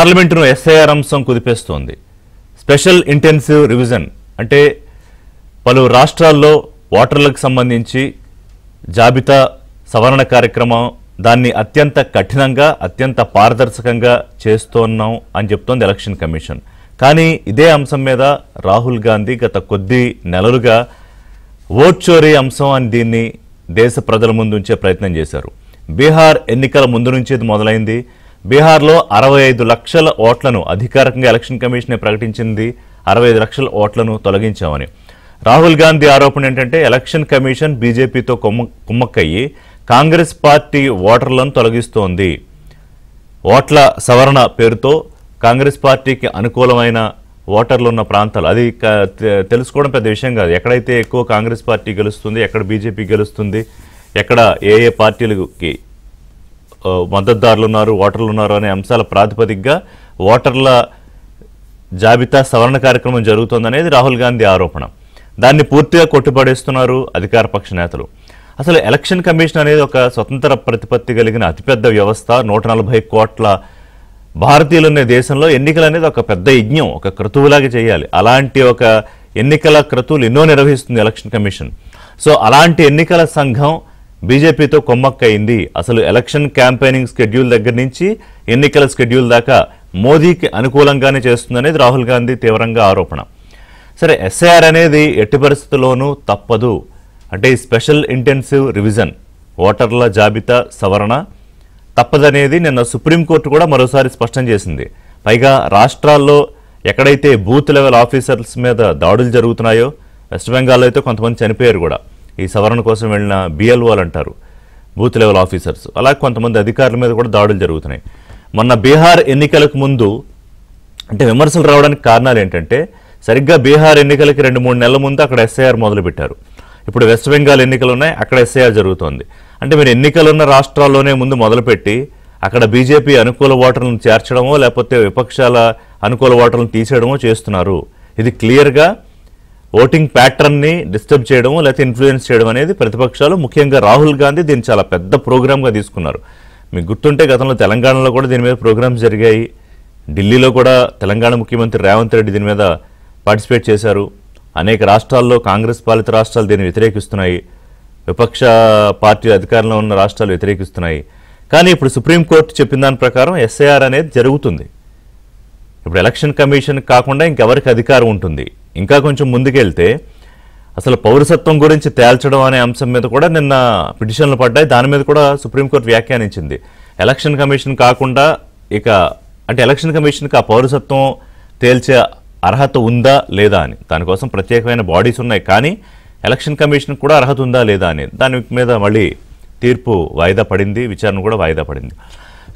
పార్లమెంటును SIR అంశం కుదిపేస్తోంది. Special intensive revision అంటే పలు రాష్ట్రాల్లో ఓటర్లకు సంబంధించి జాబితా సవరణ కార్యక్రమం దాన్ని అత్యంత కఠినంగా అత్యంత పారదర్శకంగా చేస్తున్నాం అని చెప్తోంది ఎలక్షన్ కమిషన్. కానీ ఇదే అంశం మీద రాహుల్ గాంధీ గత కొద్ది నెలలుగా ఓట్ చోరీ అంశం అని దీన్ని దేశ ప్రజల ముందు ఉంచే ప్రయత్నం చేశారు. బీహార్ ఎన్నికల ముందు నుంచి ఇది మొదలైంది. బీహార్లో 65 లక్షల ఓట్లను అధికారికంగా ఎలక్షన్ కమిషనే ప్రకటించింది. 65 లక్షల ఓట్లను తొలగించామని. రాహుల్ గాంధీ ఆరోపణ ఏంటంటే ఎలక్షన్ కమిషన్ బీజేపీతో కుమ్మక్కయ్యి కాంగ్రెస్ పార్టీ ఓటర్లను తొలగిస్తోంది. ఓట్ల సవరణ పేరుతో కాంగ్రెస్ పార్టీకి అనుకూలమైన ఓటర్లు ఉన్న ప్రాంతాలు అది తెలుసుకోవడం పెద్ద విషయం కాదు. ఎక్కడైతే ఎక్కువ కాంగ్రెస్ పార్టీ గెలుస్తుంది, ఎక్కడ బీజేపీ గెలుస్తుంది, ఎక్కడ ఏ ఏ పార్టీలకి మద్దతుదారులు ఉన్నారు, ఓటర్లు ఉన్నారు అనే అంశాల ప్రాతిపదికగా ఓటర్ల జాబితా సవరణ కార్యక్రమం జరుగుతోందనేది రాహుల్ గాంధీ ఆరోపణ. దాన్ని పూర్తిగా కొట్టిపడేస్తున్నారు అధికార పక్ష నేతలు. అసలు ఎలక్షన్ కమిషన్ అనేది ఒక స్వతంత్ర ప్రతిపత్తి కలిగిన అతిపెద్ద వ్యవస్థ. 140 కోట్ల భారతీయులున్న దేశంలో ఎన్నికలు అనేది ఒక పెద్ద యజ్ఞం, ఒక క్రతువులాగా చేయాలి. అలాంటి ఒక ఎన్నికల క్రతువులు ఎన్నో నిర్వహిస్తుంది ఎలక్షన్ కమిషన్. సో అలాంటి ఎన్నికల సంఘం బీజేపీతో కొమ్మక్కయింది. అసలు ఎలక్షన్ క్యాంపెయినింగ్ స్కెడ్యూల్ దగ్గర నుంచి ఎన్నికల స్కెడ్యూల్ దాకా మోదీకి అనుకూలంగానే చేస్తుందనేది రాహుల్ గాంధీ తీవ్రంగా ఆరోపణ. సరే, ఎస్ఐఆర్ అనేది ఎట్టి పరిస్థితుల్లోనూ తప్పదు అంటే ఈ స్పెషల్ ఇంటెన్సివ్ రివిజన్ ఓటర్ల జాబితా సవరణ తప్పదనేది నిన్న సుప్రీంకోర్టు కూడా మరోసారి స్పష్టం చేసింది. పైగా రాష్ట్రాల్లో ఎక్కడైతే బూత్ లెవెల్ ఆఫీసర్స్ మీద దాడులు జరుగుతున్నాయో, వెస్ట్ బెంగాల్లో అయితే కొంతమంది చనిపోయారు కూడా ఈ సవరణ కోసం వెళ్ళిన బిఎల్ఓలు అంటారు, బూత్ లెవెల్ ఆఫీసర్స్. అలాగే కొంతమంది అధికారుల మీద కూడా దాడులు జరుగుతున్నాయి. మొన్న బీహార్ ఎన్నికలకు ముందు అంటే విమర్శలు రావడానికి కారణాలు ఏంటంటే సరిగ్గా బీహార్ ఎన్నికలకి 2-3 నెలల ముందు అక్కడ ఎస్ఐఆర్ మొదలుపెట్టారు. ఇప్పుడు వెస్ట్ బెంగాల్ ఎన్నికలు ఉన్నాయి, అక్కడ ఎస్ఐఆర్ జరుగుతోంది. అంటే మీరు ఎన్నికలున్న రాష్ట్రాల్లోనే ముందు మొదలుపెట్టి అక్కడ బీజేపీ అనుకూల ఓటర్లను చేర్చడమో లేకపోతే విపక్షాల అనుకూల ఓటర్లను తీసేయడమో చేస్తున్నారు. ఇది క్లియర్గా ఓటింగ్ ప్యాటర్న్ని డిస్టర్బ్ చేయడమో లేకపోతే ఇన్ఫ్లుయెన్స్ చేయడం అనేది ప్రతిపక్షాలు, ముఖ్యంగా రాహుల్ గాంధీ దీన్ని చాలా పెద్ద ప్రోగ్రామ్గా తీసుకున్నారు. మీకు గుర్తుంటే గతంలో తెలంగాణలో కూడా దీని మీద ప్రోగ్రామ్స్ జరిగాయి. ఢిల్లీలో కూడా తెలంగాణ ముఖ్యమంత్రి రేవంత్ రెడ్డి దీని మీద పార్టిసిపేట్ చేశారు. అనేక రాష్ట్రాల్లో కాంగ్రెస్ పాలిత రాష్ట్రాలు దీన్ని వ్యతిరేకిస్తున్నాయి, విపక్ష పార్టీ అధికారంలో ఉన్న రాష్ట్రాలు వ్యతిరేకిస్తున్నాయి. కానీ ఇప్పుడు సుప్రీంకోర్టు చెప్పిన దాని ప్రకారం ఎస్ఐఆర్ అనేది జరుగుతుంది. ఇప్పుడు ఎలక్షన్ కమిషన్ కాకుండా ఇంకెవరికి అధికారం ఉంటుంది. ఇంకా కొంచెం ముందుకెళ్తే అసలు పౌరసత్వం గురించి తేల్చడం అనే అంశం మీద కూడా నిన్న పిటిషన్లు పడ్డాయి. దాని మీద కూడా సుప్రీంకోర్టు వ్యాఖ్యానించింది. ఎలక్షన్ కమిషన్ కాకుండా ఇక అంటే ఎలక్షన్ కమిషన్కి ఆ పౌరసత్వం తేల్చే అర్హత ఉందా లేదా అని, దానికోసం ప్రత్యేకమైన బాడీస్ ఉన్నాయి. కానీ ఎలక్షన్ కమిషన్ కూడా అర్హత ఉందా లేదా అని దాని మీద మళ్ళీ తీర్పు వాయిదా పడింది, విచారణ కూడా వాయిదా పడింది.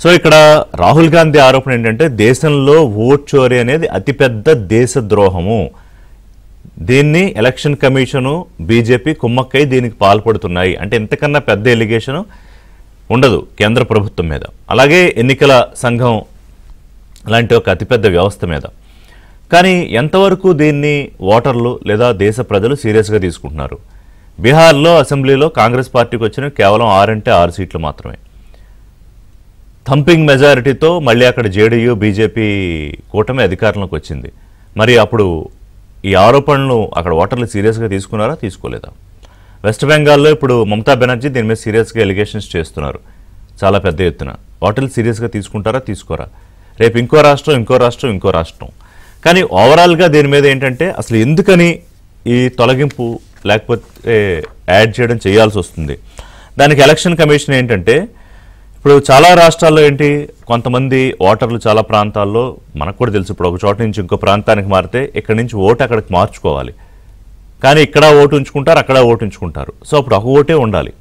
సో ఇక్కడ రాహుల్ గాంధీ ఆరోపణ ఏంటంటే దేశంలో ఓట్ చోరీ అనేది అతిపెద్ద దేశద్రోహము. దీన్ని ఎలక్షన్ కమిషను బీజేపీ కుమ్మక్కై దీనికి పాల్పడుతున్నాయి అంటే ఇంతకన్నా పెద్ద ఎలిగేషను ఉండదు కేంద్ర ప్రభుత్వం మీద, అలాగే ఎన్నికల సంఘం లాంటి ఒక అతిపెద్ద వ్యవస్థ మీద. కానీ ఎంతవరకు దీన్ని ఓటర్లు లేదా దేశ ప్రజలు సీరియస్గా తీసుకుంటున్నారు? బీహార్లో అసెంబ్లీలో కాంగ్రెస్ పార్టీకి వచ్చిన కేవలం 6 సీట్లు మాత్రమే. థంపింగ్ మెజారిటీతో మళ్ళీ అక్కడ జేడీయూ బీజేపీ కూటమి అధికారంలోకి వచ్చింది. మరి అప్పుడు ఈ ఆరోపణలు అక్కడ ఓటర్లు సీరియస్గా తీసుకున్నారా, తీసుకోలేదా? వెస్ట్ బెంగాల్లో ఇప్పుడు మమతా బెనర్జీ దీని మీద సీరియస్గా ఎలిగేషన్స్ చేస్తున్నారు చాలా పెద్ద ఎత్తున. ఓటర్లు సీరియస్గా తీసుకుంటారా, తీసుకోరా? రేపు ఇంకో రాష్ట్రం. కానీ ఓవరాల్గా దీని మీద ఏంటంటే అసలు ఎందుకని ఈ తొలగింపు లేకపోతే యాడ్ చేయడం చేయాల్సి వస్తుంది? దానికి ఎలక్షన్ కమిషన్ ఏంటంటే ఇప్పుడు చాలా రాష్ట్రాల్లో ఏంటి కొంతమంది ఓటర్లు చాలా ప్రాంతాల్లో మనకు కూడా తెలుసు, ఇప్పుడు ఒక చోట నుంచి ఇంకో ప్రాంతానికి మారితే ఇక్కడి నుంచి ఓటు అక్కడికి మార్చుకోవాలి. కానీ ఇక్కడ ఓటు ఉంచుకుంటారు, అక్కడ ఓటు ఉంచుకుంటారు. సో అప్పుడు ఒక ఓటే ఉండాలి.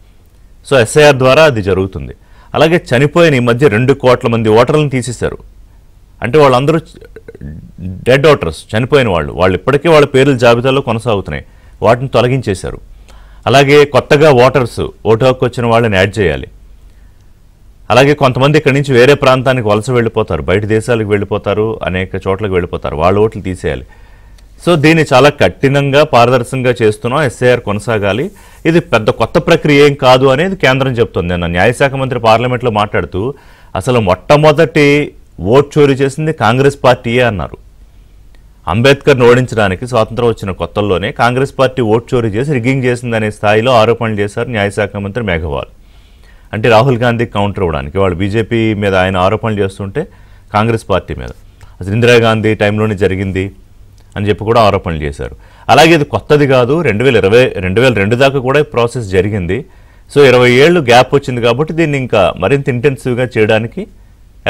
సో ఎస్ఐఆర్ ద్వారా అది జరుగుతుంది. అలాగే చనిపోయిన ఈ మధ్య 2 కోట్ల మంది ఓటర్లను తీసేశారు. అంటే వాళ్ళందరూ డెడ్ ఓటర్స్, చనిపోయిన వాళ్ళు ఇప్పటికీ వాళ్ళ పేర్ల జాబితాలో కొనసాగుతున్నాయి, వాటిని తొలగించేశారు. అలాగే కొత్తగా ఓటర్స్ ఓటు హక్కు వచ్చిన వాళ్ళని యాడ్ చేయాలి. అలాగే కొంతమంది ఇక్కడి నుంచి వేరే ప్రాంతానికి వలస వెళ్ళిపోతారు, బయట దేశాలకు వెళ్ళిపోతారు, అనేక చోట్లకు వెళ్ళిపోతారు, వాళ్ళ ఓట్లు తీసేయాలి. సో దీన్ని చాలా కఠినంగా పారదర్శకంగా చేస్తున్నాం, ఎస్ఐఆర్ కొనసాగాలి. ఇది పెద్ద కొత్త ప్రక్రియ ఏం కాదు అనేది కేంద్రం చెప్తుంది. నిన్న న్యాయశాఖ మంత్రి పార్లమెంట్లో మాట్లాడుతూ అసలు మొట్టమొదటి ఓట్ చోరీ చేసింది కాంగ్రెస్ పార్టీయే అన్నారు. అంబేద్కర్ను ఓడించడానికి స్వాతంత్రం వచ్చిన కొత్తల్లోనే కాంగ్రెస్ పార్టీ ఓట్ చోరీ చేసి రిగ్గింగ్ చేసిందనే స్థాయిలో ఆరోపణలు చేశారు న్యాయశాఖ మంత్రి మేఘవాల్. అంటే రాహుల్ గాంధీ కౌంటర్ ఇవ్వడానికి వాళ్ళు బీజేపీ మీద ఆయన ఆరోపణలు చేస్తుంటే కాంగ్రెస్ పార్టీ మీద అసలు ఇందిరాగాంధీ టైంలోనే జరిగింది అని చెప్పి కూడా ఆరోపణలు చేశారు. అలాగే ఇది కొత్తది కాదు, 2002 దాకా కూడా ప్రాసెస్ జరిగింది. సో 20 ఏళ్ళు గ్యాప్ వచ్చింది కాబట్టి దీన్ని ఇంకా మరింత ఇంటెన్సివ్గా చేయడానికి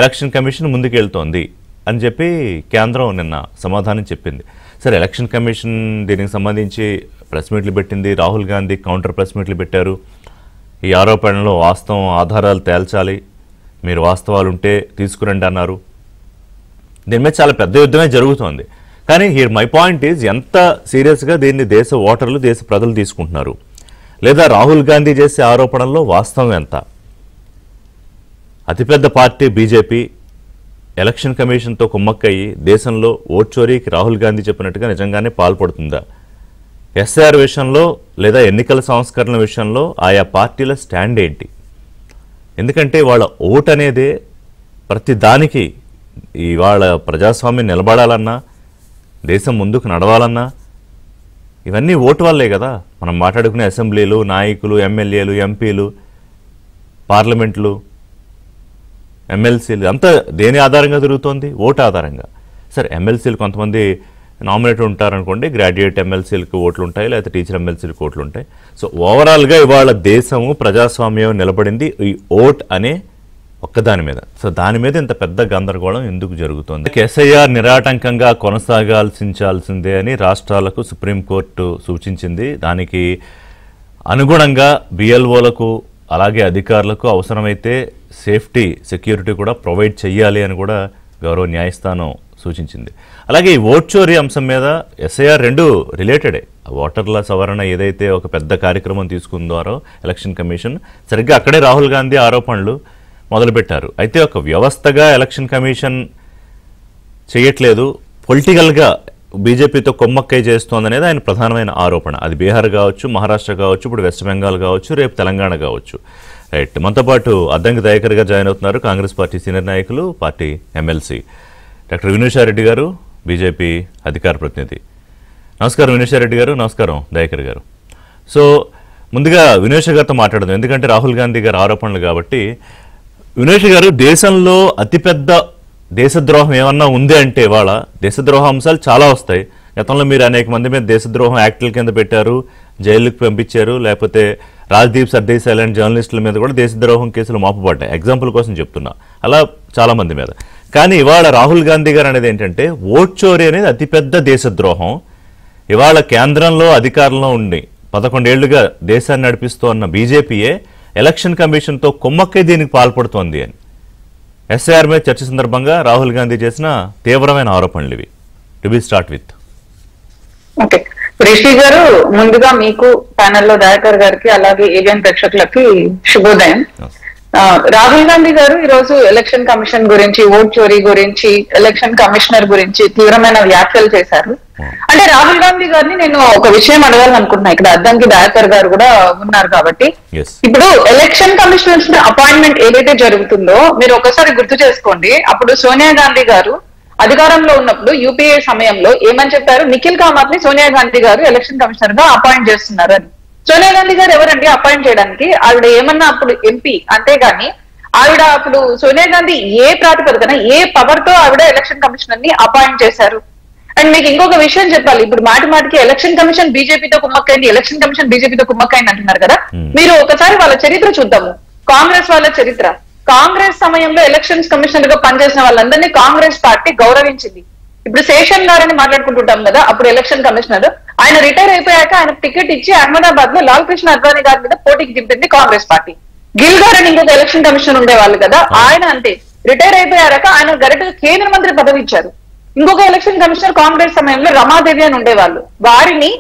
ఎలక్షన్ కమిషన్ ముందుకెళ్తోంది అని చెప్పి కేంద్రం నిన్న సమాధానం చెప్పింది. సరే, ఎలక్షన్ కమిషన్ దీనికి సంబంధించి ప్రెస్ మీట్లు పెట్టింది, రాహుల్ గాంధీ కౌంటర్ ప్రెస్ మీట్లు పెట్టారు. ఈ ఆరోపణలో వాస్తవం ఆధారాలు తేల్చాలి, మీరు వాస్తవాలు ఉంటే తీసుకురండి అన్నారు. దీని మీద చాలా పెద్ద యుద్ధమే జరుగుతోంది. కానీ హియర్ మై పాయింట్ ఈజ్, ఎంత సీరియస్గా దీన్ని దేశ ఓటర్లు దేశ ప్రజలు తీసుకుంటున్నారు, లేదా రాహుల్ గాంధీ చేసే ఆరోపణల్లో వాస్తవం ఎంత? అతిపెద్ద పార్టీ బీజేపీ ఎలక్షన్ కమిషన్తో కుమ్మక్కయ్యి దేశంలో ఓట్ చోరీకి రాహుల్ గాంధీ చెప్పినట్టుగా నిజంగానే పాల్పడుతుందా? ఎస్ఐఆర్ విషయంలో లేదా ఎన్నికల సంస్కరణల విషయంలో ఆయా పార్టీల స్టాండ్ ఏంటి? ఎందుకంటే వాళ్ళ ఓట్ అనేదే ప్రతి దానికి, ఇవాళ ప్రజాస్వామ్యం నిలబడాలన్నా, దేశం ముందుకు నడవాలన్నా ఇవన్నీ ఓటు వల్లే కదా. మనం మాట్లాడుకునే అసెంబ్లీలు, నాయకులు, ఎమ్మెల్యేలు, ఎంపీలు, పార్లమెంట్లు, ఎమ్మెల్సీలు అంతా దేని ఆధారంగా జరుగుతోంది? ఓటు ఆధారంగా. సరే, ఎమ్మెల్సీలు కొంతమంది నామినేటెడ్ ఉంటారనుకోండి, గ్రాడ్యుయేట్ ఎమ్మెల్సీలకు ఓట్లు ఉంటాయి, లేకపోతే టీచర్ ఎమ్మెల్సీలకు ఓట్లు ఉంటాయి. సో ఓవరాల్గా ఇవాళ దేశము ప్రజాస్వామ్యం నిలబడింది ఈ ఓట్ అనే ఒక్కదాని మీద. సో దాని మీద ఇంత పెద్ద గందరగోళం ఎందుకు జరుగుతోంది? ఎస్ఐఆర్ నిరాటంకంగా కొనసాగాల్సిందే అని రాష్ట్రాలకు సుప్రీంకోర్టు సూచించింది. దానికి అనుగుణంగా బిఎల్ఓలకు అలాగే అధికారులకు అవసరమైతే సేఫ్టీ, సెక్యూరిటీ కూడా ప్రొవైడ్ చేయాలి అని కూడా గౌరవ న్యాయస్థానం సూచించింది. అలాగే ఈ ఓట్ చోరీ అంశం మీద ఎస్ఐఆర్ రెండు రిలేటెడే. ఓటర్ల సవరణ ఏదైతే ఒక పెద్ద కార్యక్రమం తీసుకుందారో ఎలక్షన్ కమిషన్, సరిగ్గా అక్కడే రాహుల్ గాంధీ ఆరోపణలు మొదలుపెట్టారు. అయితే ఒక వ్యవస్థగా ఎలక్షన్ కమిషన్ చేయట్లేదు, పొలిటికల్గా బీజేపీతో కొమ్మక్కై చేస్తోందనేది ఆయన ప్రధానమైన ఆరోపణ. అది బీహార్ కావచ్చు, మహారాష్ట్ర కావచ్చు, ఇప్పుడు వెస్ట్ బెంగాల్ కావచ్చు, రేపు తెలంగాణ కావచ్చు. రైట్, మనతో పాటు అద్దంకి దయాకర్ గారు జాయిన్ అవుతున్నారు, కాంగ్రెస్ పార్టీ సీనియర్ నాయకులు, పార్టీ ఎమ్మెల్సీ. డాక్టర్ వినూషారెడ్డి గారు, బీజేపీ అధికార ప్రతినిధి. నమస్కారం వినూషారెడ్డి గారు. నమస్కారం దయాకర్ గారు. సో ముందుగా వినూష గారితో మాట్లాడదాం, ఎందుకంటే రాహుల్ గాంధీ గారి ఆరోపణలు కాబట్టి. వినూష గారు, దేశంలో అతిపెద్ద దేశద్రోహం ఏమన్నా ఉంది అంటే ఇవాళ దేశద్రోహ అంశాలు చాలా వస్తాయి. గతంలో మీరు అనేక మంది మీద దేశద్రోహం యాక్టుల కింద పెట్టారు, జైలుకి పంపించారు, లేకపోతే రాజ్దీప్ సర్దేశాయ్ లాంటి జర్నలిస్టుల మీద కూడా దేశద్రోహం కేసులు మోపబడ్డాయి. ఎగ్జాంపుల్ కోసం చెప్తున్నా, అలా చాలా మంది మీద. కానీ ఇవాళ రాహుల్ గాంధీ గారు అనేది ఏంటంటే ఓట్ చోరీ అనేది అతిపెద్ద దేశద్రోహం. ఇవాళ కేంద్రంలో అధికారంలో ఉండి 11 ఏళ్లుగా దేశాన్ని నడిపిస్తోన్న బీజేపీయే ఎలక్షన్ కమిషన్తో కొమ్మక్కే దీనికి పాల్పడుతోంది అని ఎస్ఐఆర్ మీద చర్చ సందర్భంగా రాహుల్ గాంధీ చేసిన తీవ్రమైన ఆరోపణలు ఇవి. To be start with. Okay, Rishi గారు, ముందుగా మీకు, ప్యానెల్లో దయాకర్ గారికి, అలాగే ఏబిఎన్ ప్రేక్షకులకి శుభోదయం. రాహుల్ గాంధీ గారు ఈ రోజు ఎలక్షన్ కమిషన్ గురించి, ఓట్ చోరీ గురించి, ఎలక్షన్ కమిషనర్ గురించి తీవ్రమైన వ్యాఖ్యలు చేశారు. అంటే రాహుల్ గాంధీ గారిని నేను ఒక విషయం అడగాలనుకుంటున్నా, ఇక్కడ అద్దంకి దయాకర్ గారు కూడా ఉన్నారు కాబట్టి. ఇప్పుడు ఎలక్షన్ కమిషనర్స్ అపాయింట్మెంట్ ఏదైతే జరుగుతుందో మీరు ఒకసారి గుర్తు చేసుకోండి. అప్పుడు సోనియా గాంధీ గారు అధికారంలో ఉన్నప్పుడు యూపీఏ సమయంలో ఏమని చెప్పారు? నిఖిల్ కామత్ ని సోనియా గాంధీ గారు ఎలక్షన్ కమిషనర్ గా అపాయింట్ చేస్తున్నారు అని. సోనియా గాంధీ గారు ఎవరండి అపాయింట్ చేయడానికి? ఆవిడ ఏమన్నా అప్పుడు ఎంపీ, అంతేగాని ఆవిడ అప్పుడు సోనియా గాంధీ ఏ ప్రాతిపదికన, ఏ పవర్ తో ఆవిడ ఎలక్షన్ కమిషనర్ ని అపాయింట్ చేశారు? అండ్ మీకు ఇంకొక విషయం చెప్పాలి, ఇప్పుడు మాటికి ఎలక్షన్ కమిషన్ బీజేపీతో కుమ్మక్కైంది, ఎలక్షన్ కమిషన్ బీజేపీతో కుమ్మక్కైంది అంటున్నారు కదా. మీరు ఒకసారి వాళ్ళ చరిత్ర చూద్దాము, కాంగ్రెస్ వాళ్ళ చరిత్ర. కాంగ్రెస్ సమయంలో ఎలక్షన్స్ కమిషనర్ గా పనిచేసిన వాళ్ళందరినీ కాంగ్రెస్ పార్టీ గౌరవించింది. ఇప్పుడు శేషన్ గారని మాట్లాడుకుంటుంటాం కదా, అప్పుడు ఎలక్షన్ కమిషనర్, ఆయన రిటైర్ అయిపోయాక ఆయన టికెట్ ఇచ్చి అహ్మదాబాద్ లో లాల్ కృష్ణ అద్వానీ గారి మీద పోటీకి దింపింది కాంగ్రెస్ పార్టీ. గిల్ గారని ఇంకొక ఎలక్షన్ కమిషనర్ ఉండేవాళ్ళు కదా, ఆయన అంతే రిటైర్ అయిపోయాక ఆయన డైరెక్ట్ కేంద్ర మంత్రి పదవి ఇచ్చారు. ఇంకొక ఎలక్షన్ కమిషనర్ కాంగ్రెస్ సమయంలో రమాదేవి అని ఉండేవాళ్ళు, వారిని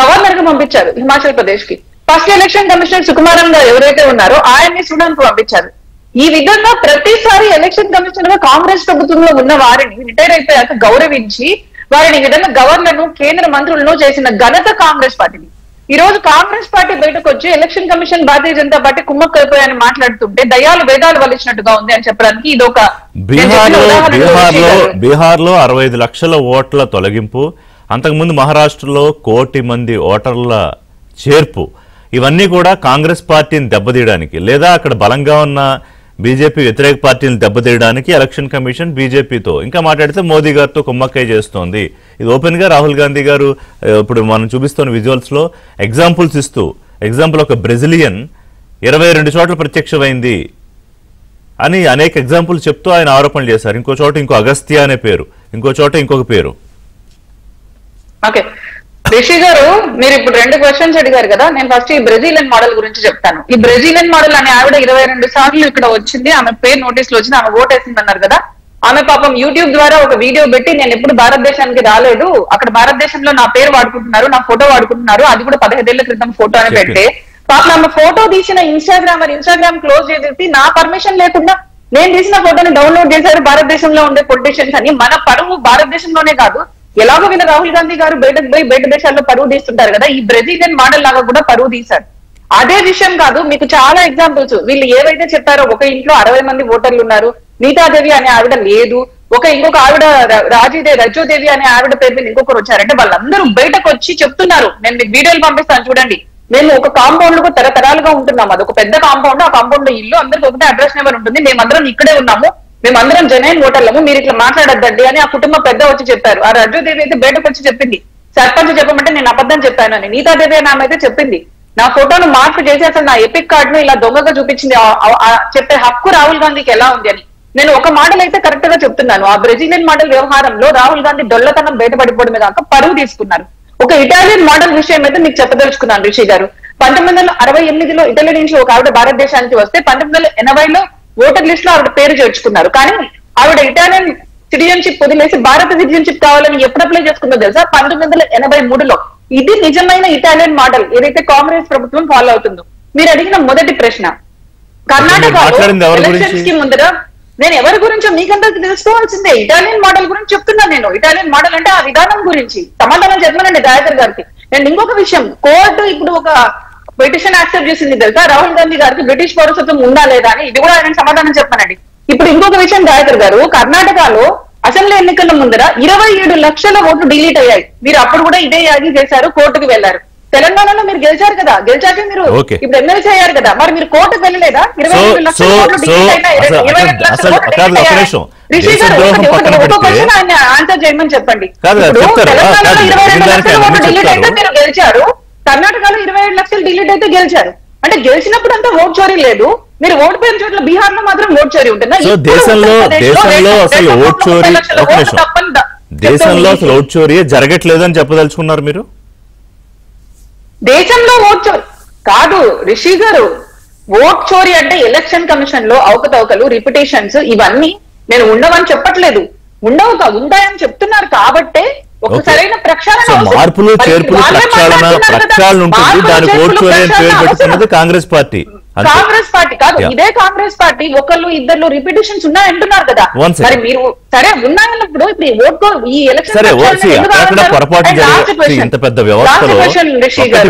గవర్నర్ గా పంపించారు హిమాచల్ ప్రదేశ్ కి. ఫస్ట్ ఎలక్షన్ కమిషనర్ సుకుమారన్ గారు ఎవరైతే ఉన్నారో ఆయన్ని సూడాన్ కు పంపించారు. ఈ విధంగా ప్రతిసారి ఎలక్షన్ కమిషనర్ గా కాంగ్రెస్ ప్రభుత్వంలో ఉన్న వారిని రిటైర్ అయిపోయాక గౌరవించి వారిని ఈ విధంగా గవర్నర్ను, కేంద్ర మంత్రులను చేసిన ఘనత కాంగ్రెస్ పార్టీని. ఈ రోజు కాంగ్రెస్ పార్టీ బయటకు వచ్చి election commission Bharatiya Janata party కుమ్మక్కైపోయాయని మాట్లాడుతుంటే దయ్యాలు వేదాలు వలిచినట్టుగా ఉంది అని చెప్పడానికి ఇది ఒక బీహార్లో 65 లక్షల ఓట్ల తొలగింపు, అంతకుముందు మహారాష్ట్రలో 1 కోటి మంది ఓటర్ల చేర్పు, ఇవన్నీ కూడా కాంగ్రెస్ పార్టీని దెబ్బతీయడానికి లేదా అక్కడ బలంగా ఉన్న బీజేపీ వ్యతిరేక పార్టీని దెబ్బతీయడానికి ఎలక్షన్ కమిషన్ బీజేపీతో ఇంకా మాట్లాడితే మోదీ గారితో కుమ్మక్కై చేస్తోంది. ఇది ఓపెన్ గా రాహుల్ గాంధీ గారు ఇప్పుడు మనం చూపిస్తున్న విజువల్స్ లో ఎగ్జాంపుల్స్ ఇస్తూ, ఎగ్జాంపుల్ ఒక బ్రెజిలియన్ 22 చోట్ల ప్రత్యక్షమైంది అని అనేక ఎగ్జాంపుల్ చెప్తూ ఆయన ఆరోపణలు చేశారు. ఇంకో చోట ఇంకో అగస్త్య అనే పేరు, ఇంకో చోట ఇంకొక పేరు. ఓకే రిషి గారు, మీరు ఇప్పుడు 2 క్వశ్చన్స్ అడిగారు కదా, నేను ఫస్ట్ ఈ బ్రెజిలియన్ మోడల్ గురించి చెప్తాను. ఈ బ్రెజిలియన్ మోడల్ అనే ఆవిడ 22 సార్లు ఇక్కడ వచ్చింది, ఆమె పేరు నోటీసులు వచ్చింది, ఆమె ఓట్ వేసింది అన్నారు కదా. ఆమె పాపం యూట్యూబ్ ద్వారా ఒక వీడియో పెట్టి నేను ఎప్పుడు భారతదేశానికి రాలేదు, అక్కడ భారతదేశంలో నా పేరు వాడుకుంటున్నారు, నా ఫోటో వాడుకుంటున్నారు, అది కూడా 15 ఏళ్ల క్రితం ఫోటో అని పెడితే పాపం ఆమె ఫోటో తీసిన ఇన్స్టాగ్రామ్ క్లోజ్ చేసి నా పర్మిషన్ లేకుండా నేను తీసిన ఫోటోని డౌన్లోడ్ చేశారు భారతదేశంలో ఉండే పొలిటీషియన్స్ అని. మన పరువు భారతదేశంలోనే కాదు, ఎలాగో వీళ్ళ రాహుల్ గాంధీ గారు బయటకు పోయి బయట దేశాల్లో పరువు తీస్తుంటారు కదా, ఈ బ్రెజిలియన్ మోడల్ లాగా కూడా పరువు తీశారు. అదే విషయం కాదు, మీకు చాలా ఎగ్జాంపుల్స్. వీళ్ళు ఏవైతే చెప్పారో ఒక ఇంట్లో 60 మంది ఓటర్లు ఉన్నారు, నీతాదేవి అనే ఆవిడ లేదు, ఇంకొక ఆవిడ రజోదేవి అనే ఆవిడ పేరు మీద ఇంకొకరు వచ్చారంటే వాళ్ళందరూ బయటకు వచ్చి చెప్తున్నారు. నేను మీకు వీడియోలు పంపిస్తాను చూడండి. మేము ఒక కాంపౌండ్ లో తరతరాలుగా ఉంటున్నాము, అది ఒక పెద్ద కాంపౌండ్, ఆ కాంపౌండ్ లో ఇల్లు, అందరికి ఒకటే అడ్రస్ నెంబర్ ఉంటుంది, మేమందరం ఇక్కడే ఉన్నాము, మేమందరం జనైన్ ఓటర్లము, మీరు ఇట్లా మాట్లాడద్దండి అని ఆ కుటుంబ పెద్ద వచ్చి చెప్పారు. ఆ రజోదేవి అయితే బయటకు వచ్చి చెప్పింది, సర్పంచ్ చెప్పమంటే నేను అబద్ధం చెప్పాను అని. నీతాదేవి అని ఆమె అయితే చెప్పింది, నా ఫోటోను మార్పు చేసి అసలు నా ఎపిక్ కార్డ్ ను ఇలా దొంగగా చూపించింది, చెప్పే హక్కు రాహుల్ గాంధీకి ఎలా ఉంది అని. నేను ఒక మోడల్ అయితే కరెక్ట్ గా చెప్తున్నాను, ఆ బ్రెజిలియన్ మోడల్ వ్యవహారంలో రాహుల్ గాంధీ డొల్లతనం బయటపడిపోవడమే కాక పరువు తీసుకున్నారు. ఒక ఇటాలియన్ మోడల్ విషయం అయితే మీకు చెప్పదలుచుకున్నాను రిషి గారు. 1968లో ఇటలీ నుంచి ఒక ఆవిడ భారతదేశానికి వస్తే 1980లో ఓటర్ లిస్ట్ లో ఆవిడ పేరు చేర్చుకున్నారు. కానీ ఆవిడ ఇటాలియన్ సిటిజన్షిప్ వదిలేసి భారత సిటిజన్షిప్ కావాలని ఎప్పుడు అప్లై చేసుకుందో తెలుసా? 1983లో. ఇది నిజమైన ఇటాలియన్ మోడల్ ఏదైతే కాంగ్రెస్ ప్రభుత్వం ఫాలో అవుతుందో. మీరు అడిగిన మొదటి ప్రశ్న, కర్ణాటకలో ఎలక్షన్స్ కి ముందర నేను ఎవరి గురించో మీకందరికి తెలుసుకోవాల్సిందే, ఇటాలియన్ మోడల్ గురించి చెప్తున్నాను నేను. ఇటాలియన్ మోడల్ అంటే ఆ విధానం గురించి సమాధానం చెప్పమనండి దయాకర్ గారికి. అండ్ ఇంకొక విషయం, కోర్టు ఇప్పుడు ఒక పిటిషన్ యాక్సెప్ట్ చేసింది తెలుసా రాహుల్ గాంధీ గారికి బ్రిటిష్ పౌరసత్వం ఉందా లేదా అని, ఇది కూడా ఆయన సమాధానం చెప్పమనండి. ఇప్పుడు ఇంకొక విషయం దయాకర్ గారు, కర్ణాటకలో అసెంబ్లీ ఎన్నికల ముందర 27 లక్షల ఓట్లు డిలీట్ అయ్యాయి. మీరు అప్పుడు కూడా ఇదే యాగి చేశారు, కోర్టుకు వెళ్లారు. తెలంగాణలో మీరు గెలిచారు కదా, గెలిచాకే మీరు ఇప్పుడు ఎమ్మెల్సీ అయ్యారు కదా, మరి మీరు కోర్టుకు వెళ్ళలేదా? 27 లక్షల ఓట్లు డిలీట్ అయినాయి, 27 లక్షల ఓట్లు డిలీట్ అయ్యాయి. రిషి గారు ఒక క్వశ్చన్ ఆయన ఆన్సర్ చేయమని చెప్పండి. తెలంగాణలో 22 లక్షల ఓట్లు డిలీట్ అయితే మీరు గెలిచారు, కర్ణాటకలో 27 లక్షలు డిలీట్ అయితే గెలిచారు. అంటే గెలిచినప్పుడు అంతా ఓట్ చోరీ లేదు, మీరు ఓటు పేరు చోట్ల బీహార్ లో మాత్రం ఓట్ చోరీ ఉంటుందా? దేశంలో అసలు ఓట్ చోరీ, దేశంలో అసలు ఓట్ చోరీ జరగట్లేదు అని చెప్పదలుచుకున్నారు మీరు? దేశంలో ఓట్ చోరీ కాదు రిషి గారు, ఓట్ చోరీ అంటే ఎలక్షన్ కమిషన్ లో అవకతవకలు, రిపిటేషన్స్ ఇవన్నీ నేను ఉండవని చెప్పట్లేదు, ఉంటాయని చెప్తున్నారు. కాబట్టే ఒక సరైన ప్రక్షాళన, మార్పులు చేర్పులు ప్రక్షాళన ఉంటుంది, దానికి ఓట్ చోరీ అని పేరు పెట్టుకున్నది కాంగ్రెస్ పార్టీ. కాంగ్రెస్ పార్టీ కాదు, ఇదే కాంగ్రెస్ పార్టీ ఒకళ్ళు ఇద్దరు రిపిటేషన్స్ ఉన్నాయంటున్నారు కదా, మరి మీరు సరే ఉన్నాయన్నప్పుడు ఇప్పుడు ఈ ఎలక్షన్ పొరపాటు ఇంత పెద్ద వ్యవస్థలో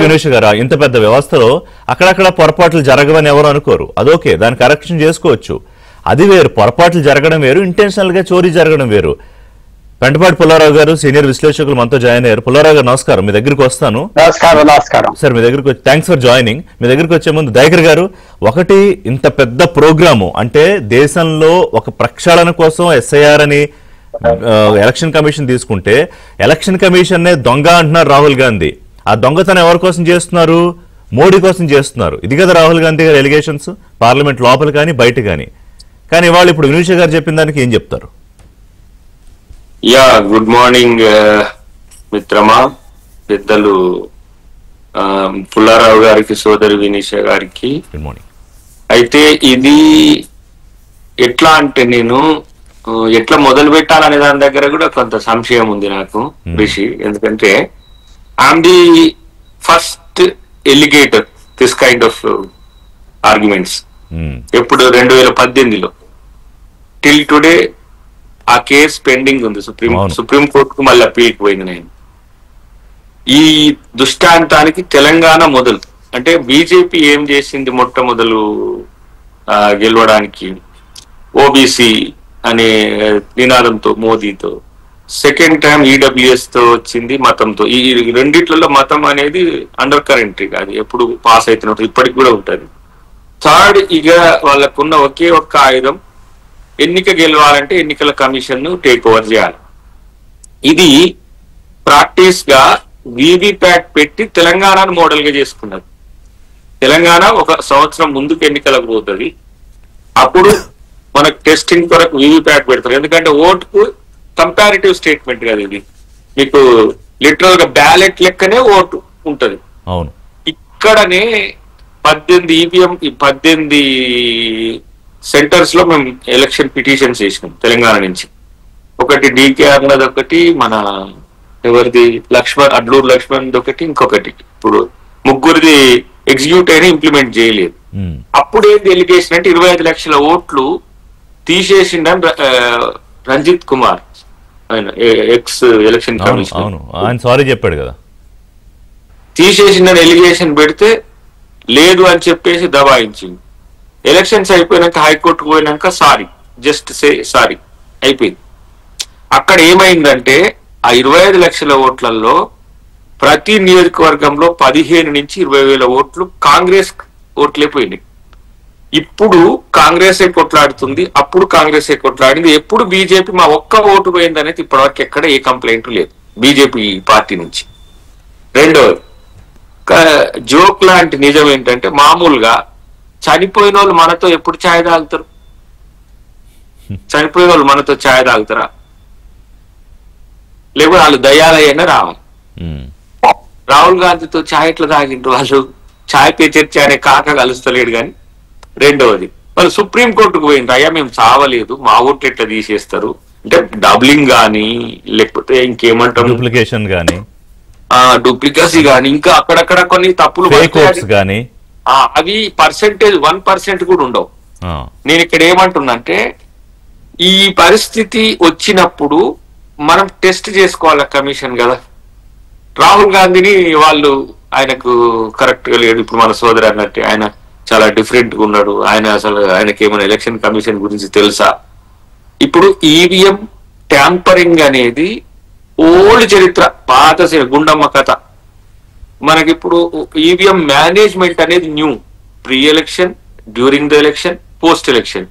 వినోష్ గారు, ఇంత పెద్ద వ్యవస్థలో అక్కడక్కడ పొరపాట్లు జరగవని ఎవరు అనుకోరు, అదోకే, దాన్ని కరెక్షన్ చేసుకోవచ్చు, అది వేరు. పొరపాట్లు జరగడం వేరు, ఇంటెన్షనల్ గా చోరీ జరగడం వేరు. పెంటపాటి పుల్లారావు గారు సీనియర్ విశ్లేషకులు మనతో జాయిన్ అయ్యారు. పుల్లారావు గారు నమస్కారం, మీ దగ్గరికి వస్తాను. నమస్కారం సార్, మీ దగ్గరికి థ్యాంక్స్ ఫర్ జాయినింగ్. మీ దగ్గరికి వచ్చే ముందు దయాకర్ గారు, ఒకటి ఇంత పెద్ద ప్రోగ్రాము అంటే దేశంలో ఒక ప్రక్షాళన కోసం ఎస్ఐఆర్ అని ఎలక్షన్ కమిషన్ తీసుకుంటే, ఎలక్షన్ కమిషన్ నే దొంగ అంటున్నారు రాహుల్ గాంధీ. ఆ దొంగతనం ఎవరి కోసం చేస్తున్నారు? మోడీ కోసం చేస్తున్నారు. ఇది కదా రాహుల్ గాంధీ గారి ఎలిగేషన్స్, పార్లమెంట్ లోపల కానీ బయట కానీ. కానీ వాళ్ళు ఇప్పుడు వినూష గారు చెప్పిన దానికి ఏం చెప్తారు? గుడ్ మార్నింగ్ మిత్రమా, పెద్దలు పుల్లారావు గారికి, సోదరి వినీష గారికి. Good morning. అయితే ఇది ఎట్లా అంటే నేను ఎట్లా మొదలు పెట్టాలనే దాని దగ్గర కూడా కొంత సంశయం ఉంది నాకు రిషి. ఎందుకంటే I'm the first alligator this kind of arguments. ఎప్పుడు 2018లో టిల్ టుడే ఆ కేసు పెండింగ్ ఉంది, సుప్రీం కోర్టుకు మళ్ళీ అప్పీల్కి పోయింది. నేను ఈ దుష్టాంతానికి తెలంగాణ మొదలు. అంటే బీజేపీ ఏం చేసింది మొట్టమొదలు గెలవడానికి? ఓబీసీ అనే నినాదంతో మోదీతో, సెకండ్ టైం ఈడబ్ల్యూఎస్ తో వచ్చింది మతంతో. ఈ రెండిట్లలో మతం అనేది అండర్ కరెంట్, అది ఎప్పుడు పాస్ అవుతున్నట్టు ఇప్పటికి కూడా ఉంటుంది. థర్డ్ ఇక వాళ్ళకున్న ఒకే ఒక్క ఆయుధం, ఎన్నిక గెలవాలంటే ఎన్నికల కమిషన్ ను టేక్ ఓవర్ చేయాలి. ఇది ప్రాక్టీస్ గా వీవీప్యాట్ పెట్టి తెలంగాణను మోడల్ గా చేసుకున్నారు. తెలంగాణ ఒక సంవత్సరం ముందుకు ఎన్నికలకు పోతుంది, అప్పుడు మనకు టెస్టింగ్ కొరకు వీవీప్యాట్ పెడతారు. ఎందుకంటే ఓటుకు కంపారిటివ్ స్టేట్మెంట్ కదా ఇది, మీకు లిటరల్ గా బ్యాలెట్ లెక్కనే ఓటు ఉంటది. అవును, ఇక్కడనే 18 ఈవీఎం 18 సెంటర్స్ లో మేము ఎలక్షన్ పిటిషన్స్ చేసినాం తెలంగాణ నుంచి. ఒకటి డీకేఆర్ నది, ఒకటి మన ఎవరిది అడ్లూరు లక్ష్మణ్ ఒకటి, ఇంకొకటి ఇప్పుడు ముగ్గురిది ఎగ్జిక్యూట్ అయినా ఇంప్లిమెంట్ చేయలేదు. అప్పుడు ఏంటి ఎలిగేషన్ అంటే 25 లక్షల ఓట్లు తీసేసిండని రంజిత్ కుమార్, ఆయన ఎక్స్ ఎలక్షన్ కమిషనర్, ఆయన సారీ చెప్పాడు కదా, తీసేసిండని ఎలిగేషన్ పెడితే లేదు అని చెప్పేసి దబాయించింది. ఎలక్షన్స్ అయిపోయినాక హైకోర్టుకు పోయినాక సారీ, జస్ట్ సే సారీ అయిపోయింది. అక్కడ ఏమైందంటే ఆ 25 లక్షల ఓట్లలో ప్రతి నియోజకవర్గంలో 15 నుంచి 20,000 ఓట్లు కాంగ్రెస్ ఓట్లే పోయినాయి. ఇప్పుడు కాంగ్రెస్ కొట్లాడుతుంది, అప్పుడు కాంగ్రెస్ కొట్లాడింది. ఎప్పుడు బీజేపీ మా ఒక్క ఓటు పోయింది అనేది ఇప్పటివరకు ఎక్కడ ఏ కంప్లైంట్ లేదు బీజేపీ పార్టీ నుంచి. రెండోది జోక్ లాంటి నిజం ఏంటంటే, మామూలుగా చనిపోయిన వాళ్ళు మనతో ఎప్పుడు ఛాయ్ తాగుతారు? చనిపోయిన వాళ్ళు మనతో ఛాయ్ తాగుతారా? లేకపోతే వాళ్ళు దయాలయ్యనే రావాలి. రాహుల్ గాంధీతో ఛాయ్ ఎట్లా తాగిండ్రు వాళ్ళు? ఛాయ్ పే చర్చ అనే కాక కలుస్తలేడు. కానీ రెండవది, వాళ్ళు సుప్రీంకోర్టుకు పోయిండ్రు, అయ్యా మేము చావలేదు, మా ఓట్లు ఎట్లా తీసేస్తారు అంటే డబ్లింగ్ గానీ లేకపోతే ఇంకేమంటాం డూప్లికేషన్ గానీ డూప్లికసీ గానీ ఇంకా అక్కడక్కడ కొన్ని తప్పులు గానీ అవి పర్సెంటేజ్ 1% కూడా ఉండవు. నేను ఇక్కడ ఏమంటున్నా అంటే, ఈ పరిస్థితి వచ్చినప్పుడు మనం టెస్ట్ చేసుకోవాలి కమిషన్ కదా. రాహుల్ గాంధీని వాళ్ళు ఆయనకు కరెక్ట్ గా లేడు, ఇప్పుడు మన సోదరు అన్నట్టు ఆయన చాలా డిఫరెంట్ గా ఉన్నాడు, ఆయన అసలు ఆయనకి ఏమైనా ఎలక్షన్ కమిషన్ గురించి తెలుసా? ఇప్పుడు ఈవీఎం ట్యాంపరింగ్ అనేది ఓల్డ్ చరిత్ర, పాత గుండమ్మ కథ. మనకిప్పుడు ఈవీఎం మేనేజ్మెంట్ అనేది new, pre election, during the election, post election.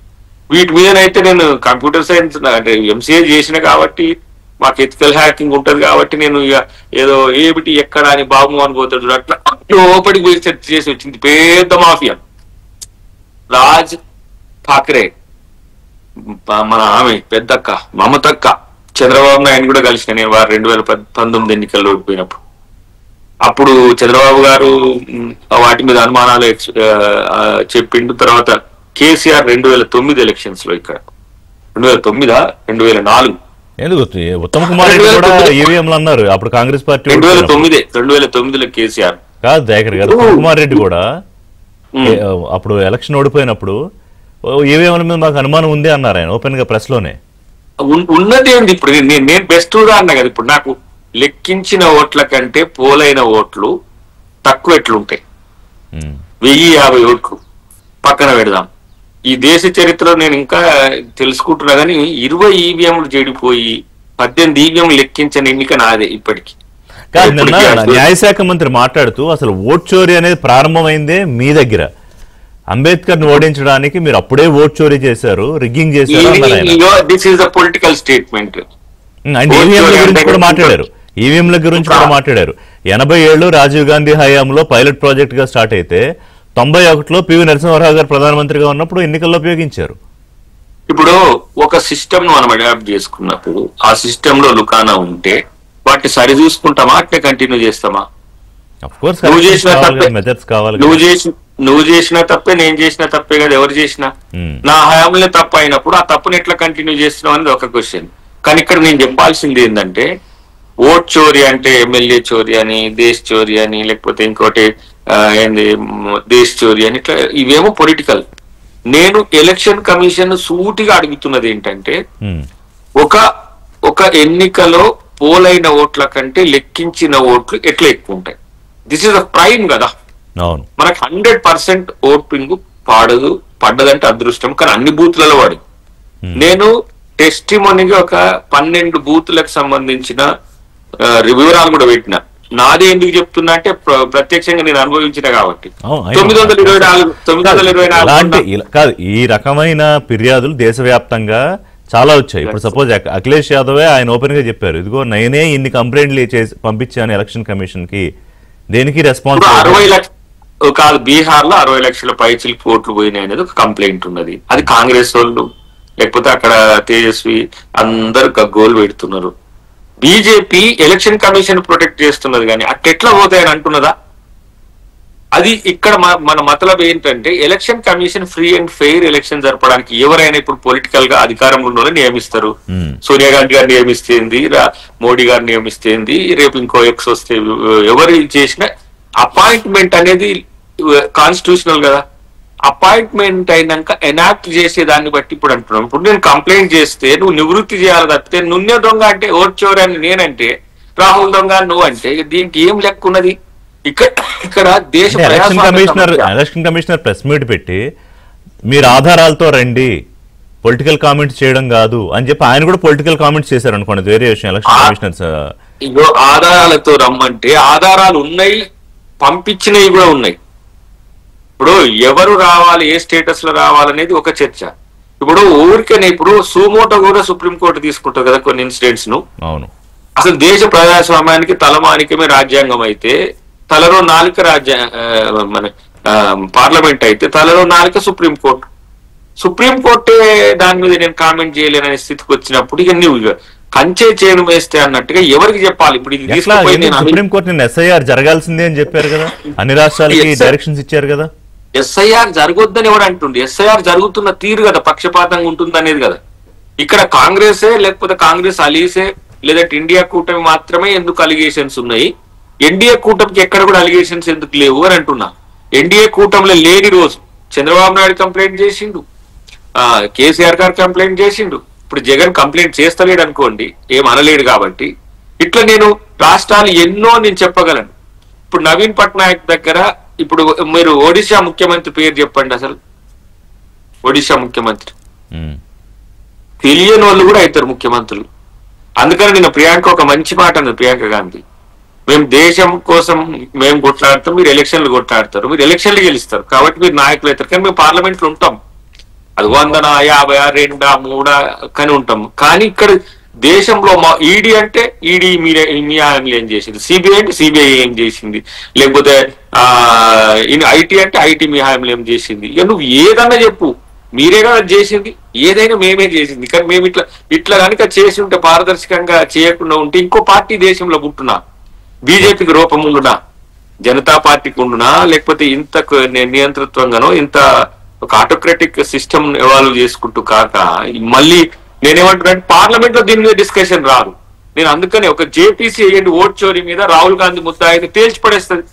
వీటి మీదనైతే నేను కంప్యూటర్ సైన్స్ అంటే ఎంసీఏ చేసిన కాబట్టి మాకు ఎథికల్ హ్యాకింగ్ ఉంటది కాబట్టి నేను ఇక ఏదో ఏమిటి ఎక్కడ అని బాబు అని పోతాడు అట్లా లోపలికి పోయి సెర్చ్ చేసి వచ్చింది పెద్ద మాఫియా. రాజ్ ఠాక్రే మన ఆమె పెద్దక్క మమతక్క, చంద్రబాబు నాయుడు కూడా కలిసిన నేను వారు 2019 ఎన్నికల్లో ఓడిపోయినప్పుడు. అప్పుడు చంద్రబాబు గారు వాటి మీద అనుమానాలు చెప్పిండు. తర్వాత కేసీఆర్ 2009 ఎలక్షన్స్ లో, ఇక్కడ 2009 2004 ఎందుకు ఉత్తమ్ కుమార్ రెడ్డి కూడా ఈవీఎంలు అన్నారు అప్పుడు కాంగ్రెస్ పార్టీ. 2009లో కేసీఆర్ కాదు దయాకర్ గారు, ఉత్తమ్ కుమార్ రెడ్డి కూడా అప్పుడు ఎలక్షన్ ఓడిపోయినప్పుడు ఈవీఎంల మీద మాకు అనుమానం ఉంది అన్నారు ఆయన ఓపెన్ గా ప్రెస్ లోనే. ఉన్నది ఏంది ఇప్పుడు నేను బెస్ట్ అన్నా కదా. ఇప్పుడు నాకు లెక్కించిన ఓట్ల కంటే పోలైన ఓట్లు తక్కువ ఎట్లుంటాయి? 1050 ఓట్లు పక్కన పెడదాం. ఈ దేశ చరిత్రలో నేను ఇంకా తెలుసుకుంటున్నా కానీ 20 ఈవీఎంలు చెడిపోయి 18 ఈవీఎంలు లెక్కించిన ఎన్నిక నాదే ఇప్పటికి. కాదు, నిన్న న్యాయశాఖ మంత్రి మాట్లాడుతూ అసలు ఓట్ చోరీ అనేది ప్రారంభమైందే మీ దగ్గర, అంబేద్కర్ ని ఓడించడానికి మీరు అప్పుడే ఓట్ చోరీ చేశారు, రిగ్గింగ్ చేశారు. This is the political statement. And ఈవీఎంల గురించి కూడా మాట్లాడారు, ఈవీఎంల గురించి కూడా మాట్లాడారు. 87 రాజీవ్ గాంధీ హయాంలో పైలట్ ప్రాజెక్ట్ గా స్టార్ట్ అయితే 91లో పివి నరసింహారావు గారు ప్రధానమంత్రిగా ఉన్నప్పుడు ఎన్నికల్లో ఉపయోగించారు. ఇప్పుడు ఒక సిస్టమ్ ను మనం అడాప్ట్ చేసుకున్నప్పుడు ఆ సిస్టమ్ లో లుకానా ఉంటే వాటిని సరి చూసుకుంటామా, అట్నే కంటిన్యూ చేస్తామా? నువ్వు చేసిన తప్పే, నేను చేసిన తప్పే కదా, ఎవరు చేసినా నా హయాంలో తప్పు అయినప్పుడు ఆ తప్పుని ఎట్లా కంటిన్యూ చేస్తున్నావు అనేది ఒక క్వశ్చన్. కానీ ఇక్కడ నేను చెప్పాల్సింది ఏంటంటే, ఓట్ చోరీ అంటే ఎమ్మెల్యే చోరీ అని, దేశ్ చోరీ అని, లేకపోతే ఇంకోటి ఏంది దేశ్ చోరీ అని, ఇట్లా ఇవేమో పొలిటికల్. నేను ఎలక్షన్ కమిషన్ సూటిగా అడుగుతున్నది ఏంటంటే, ఒక ఎన్నికలో పోలైన ఓట్ల కంటే లెక్కించిన ఓట్లు ఎట్లా ఎక్కువ ఉంటాయి. దిస్ ఇస్ అ ప్రైమ్ కదా. అవును, మనకు 100% ఓటింగ్ పడ్డదంటే అదృష్టం, కానీ అన్ని బూత్లలో పడింది. నేను టెస్టిమోనీగా ఒక 12 బూత్లకు సంబంధించిన వివరాలు కూడా పెట్టిన. నాదే ఎందుకు చెప్తున్నా అంటే ప్రత్యక్షంగా నేను అనుభవించిన కాబట్టి. 924 కాదు, ఈ రకమైన ఫిర్యాదులు దేశవ్యాప్తంగా చాలా వచ్చాయి. ఇప్పుడు సపోజ్ అఖిలేష్ యాదవే ఆయన ఓపెన్ గా చెప్పారు, ఇదిగో నేనే ఇన్ని కంప్లైంట్లు పంపించాను ఎలక్షన్ కమిషన్ కి, దేనికి రెస్పాన్స్ 60 లక్షలు కాదు, బీహార్ లో 60 లక్షల పైచిలకు ఓట్లు పోయినాయి అనేది ఒక కంప్లైంట్ ఉన్నది. అది కాంగ్రెస్ వాళ్ళు లేకపోతే అక్కడ తేజస్వి అందరు గగ్గోలు పెడుతున్నారు. బీజేపీ ఎలక్షన్ కమిషన్ ప్రొటెక్ట్ చేస్తున్నది, కానీ అట్టెట్లా పోతాయని అంటున్నదా? అది ఇక్కడ మన మతలబ్ ఏంటంటే election commission free and fair election జరపడానికి ఎవరైనా ఇప్పుడు పొలిటికల్ గా అధికారంలో ఉన్న నియమిస్తారు. సోనియా గాంధీ గారు నియమిస్తేంది, మోడీ గారు నియమిస్తేంది, రేపు ఇంకో ఎక్స్ వస్తే ఎవరు చేసిన అపాయింట్మెంట్ అనేది కాన్స్టిట్యూషనల్ కదా. అపాయింట్మెంట్ అయినాక ఎనాక్ట్ చేసే దాన్ని బట్టి ఇప్పుడు అంటున్నాం. ఇప్పుడు నేను కంప్లైంట్ చేస్తే నువ్వు నివృత్తి చేయాలి తప్పితే నున్నే దొంగ అంటే ఓడ్చోరు అని నేనంటే, రాహుల్ దొంగ నువ్వు అంటే దీనికి ఏం లెక్క ఉన్నది? ఇక్కడ దేశ ఎలక్షన్ కమిషనర్ ప్రెస్ మీట్ పెట్టి మీరు ఆధారాలతో రండి, పొలిటికల్ కామెంట్స్ చేయడం కాదు అని చెప్పి ఆయన కూడా పొలిటికల్ కామెంట్స్ చేశారు అనుకోండి, వేరే విషయం. ఎలక్షన్ కమిషనర్స్ ఇగో ఆధారాలతో రమ్మంటే ఆధారాలు ఉన్నాయి, పంపించినవి కూడా ఉన్నాయి. ఇప్పుడు ఎవరు రావాలి, ఏ స్టేటస్ లో రావాలనేది ఒక చర్చ. ఇప్పుడు ఊరికనే ఇప్పుడు సుమోటో కూడా సుప్రీంకోర్టు తీసుకుంటారు కదా కొన్ని ఇన్సిడెంట్స్ ను. అవును, అసలు దేశ ప్రజాస్వామ్యానికి తలమానికమే రాజ్యాంగం అయితే, తలలో 4 మన పార్లమెంట్ అయితే తలలో 4 సుప్రీంకోర్టు. సుప్రీంకోర్టే దాని మీద నేను కామెంట్ చేయలేననే స్థితికి వచ్చినప్పుడు ఇక నువ్వు కంచే చేను వేస్తే అన్నట్టుగా ఎవరికి చెప్పాలి? ఇప్పుడు ఇది తీసుకుపోయి సుప్రీంకోర్టు ఎస్ఐఆర్ జరగాల్సిందే అని చెప్పారు కదా, అన్ని రాష్ట్రాలకి డైరెక్షన్స్ ఇచ్చారు కదా. ఎస్ఐఆర్ జరగొద్దని ఎవరు అంటుండే? ఎస్ఐఆర్ జరుగుతున్న తీరు కదా పక్షపాతంగా ఉంటుంది అనేది కదా. ఇక్కడ కాంగ్రెసే లేకపోతే కాంగ్రెస్ అలీసే లేదంటే ఇండియా కూటమి మాత్రమే ఎందుకు అలిగేషన్స్ ఉన్నాయి, ఎన్డీఏ కూటమికి ఎక్కడ కూడా అలిగేషన్స్ ఎందుకు లేవు అని అంటున్నా. ఎన్డీఏ కూటమిలో లేని రోజు చంద్రబాబు నాయుడు కంప్లైంట్ చేసిండు, కేసీఆర్ గారు కంప్లైంట్ చేసిండు, ఇప్పుడు జగన్ కంప్లైంట్ చేస్తలేడు అనుకోండి, ఏం అనలేడు కాబట్టి. ఇట్లా నేను రాష్ట్రాలు ఎన్నో నేను చెప్పగలను. ఇప్పుడు నవీన్ పట్నాయక్ దగ్గర ఇప్పుడు మీరు ఒడిశా ముఖ్యమంత్రి పేరు చెప్పండి అసలు. ఒడిశా ముఖ్యమంత్రి తెలియని వాళ్ళు కూడా అవుతారు ముఖ్యమంత్రులు. అందుకని నేను ప్రియాంక ఒక మంచి మాట అన్నది, ప్రియాంక గాంధీ, మేము దేశం కోసం మేము కొట్లాడతాం, మీరు ఎలక్షన్లు కొట్లాడతారు, మీరు ఎలక్షన్లు గెలుస్తారు కాబట్టి మీరు నాయకులు అవుతారు, కానీ మేము పార్లమెంట్ లో ఉంటాం. అది 100, 50, 2, 3 కానీ ఉంటాం. కానీ ఇక్కడ దేశంలో మా ఈడీ అంటే ఈడీ మీ హామీలు ఏం చేసింది, సిబిఐ అంటే సిబిఐ ఏం చేసింది, లేకపోతే ఐటీ అంటే ఐటీ మీ హామీలు ఏం చేసింది. ఇక నువ్వు ఏదన్నా చెప్పు, మీరే కదా చేసింది, ఏదైనా మేమే చేసింది. కానీ మేము ఇట్లా కనుక చేసి ఉంటే, పారదర్శకంగా చేయకుండా ఉంటే ఇంకో పార్టీ దేశంలో పుట్టున్నా, బీజేపీకి రూపముండునా, జనతా పార్టీకి ఉండునా, లేకపోతే ఇంత నియంతృత్వంగానో ఇంత ఒక ఆటోక్రటిక్ సిస్టమ్ ఎవాల్వ్ చేసుకుంటూ కాక మళ్ళీ నేనేమంటున్నా, పార్లమెంట్ లో దీని మీద డిస్కషన్ రాదు. నేను అందుకని ఒక జేపీసీ అయ్యండి ఓట్ చోరీ మీద రాహుల్ గాంధీ ముద్దాయిని తేల్చి పడేస్తుంది.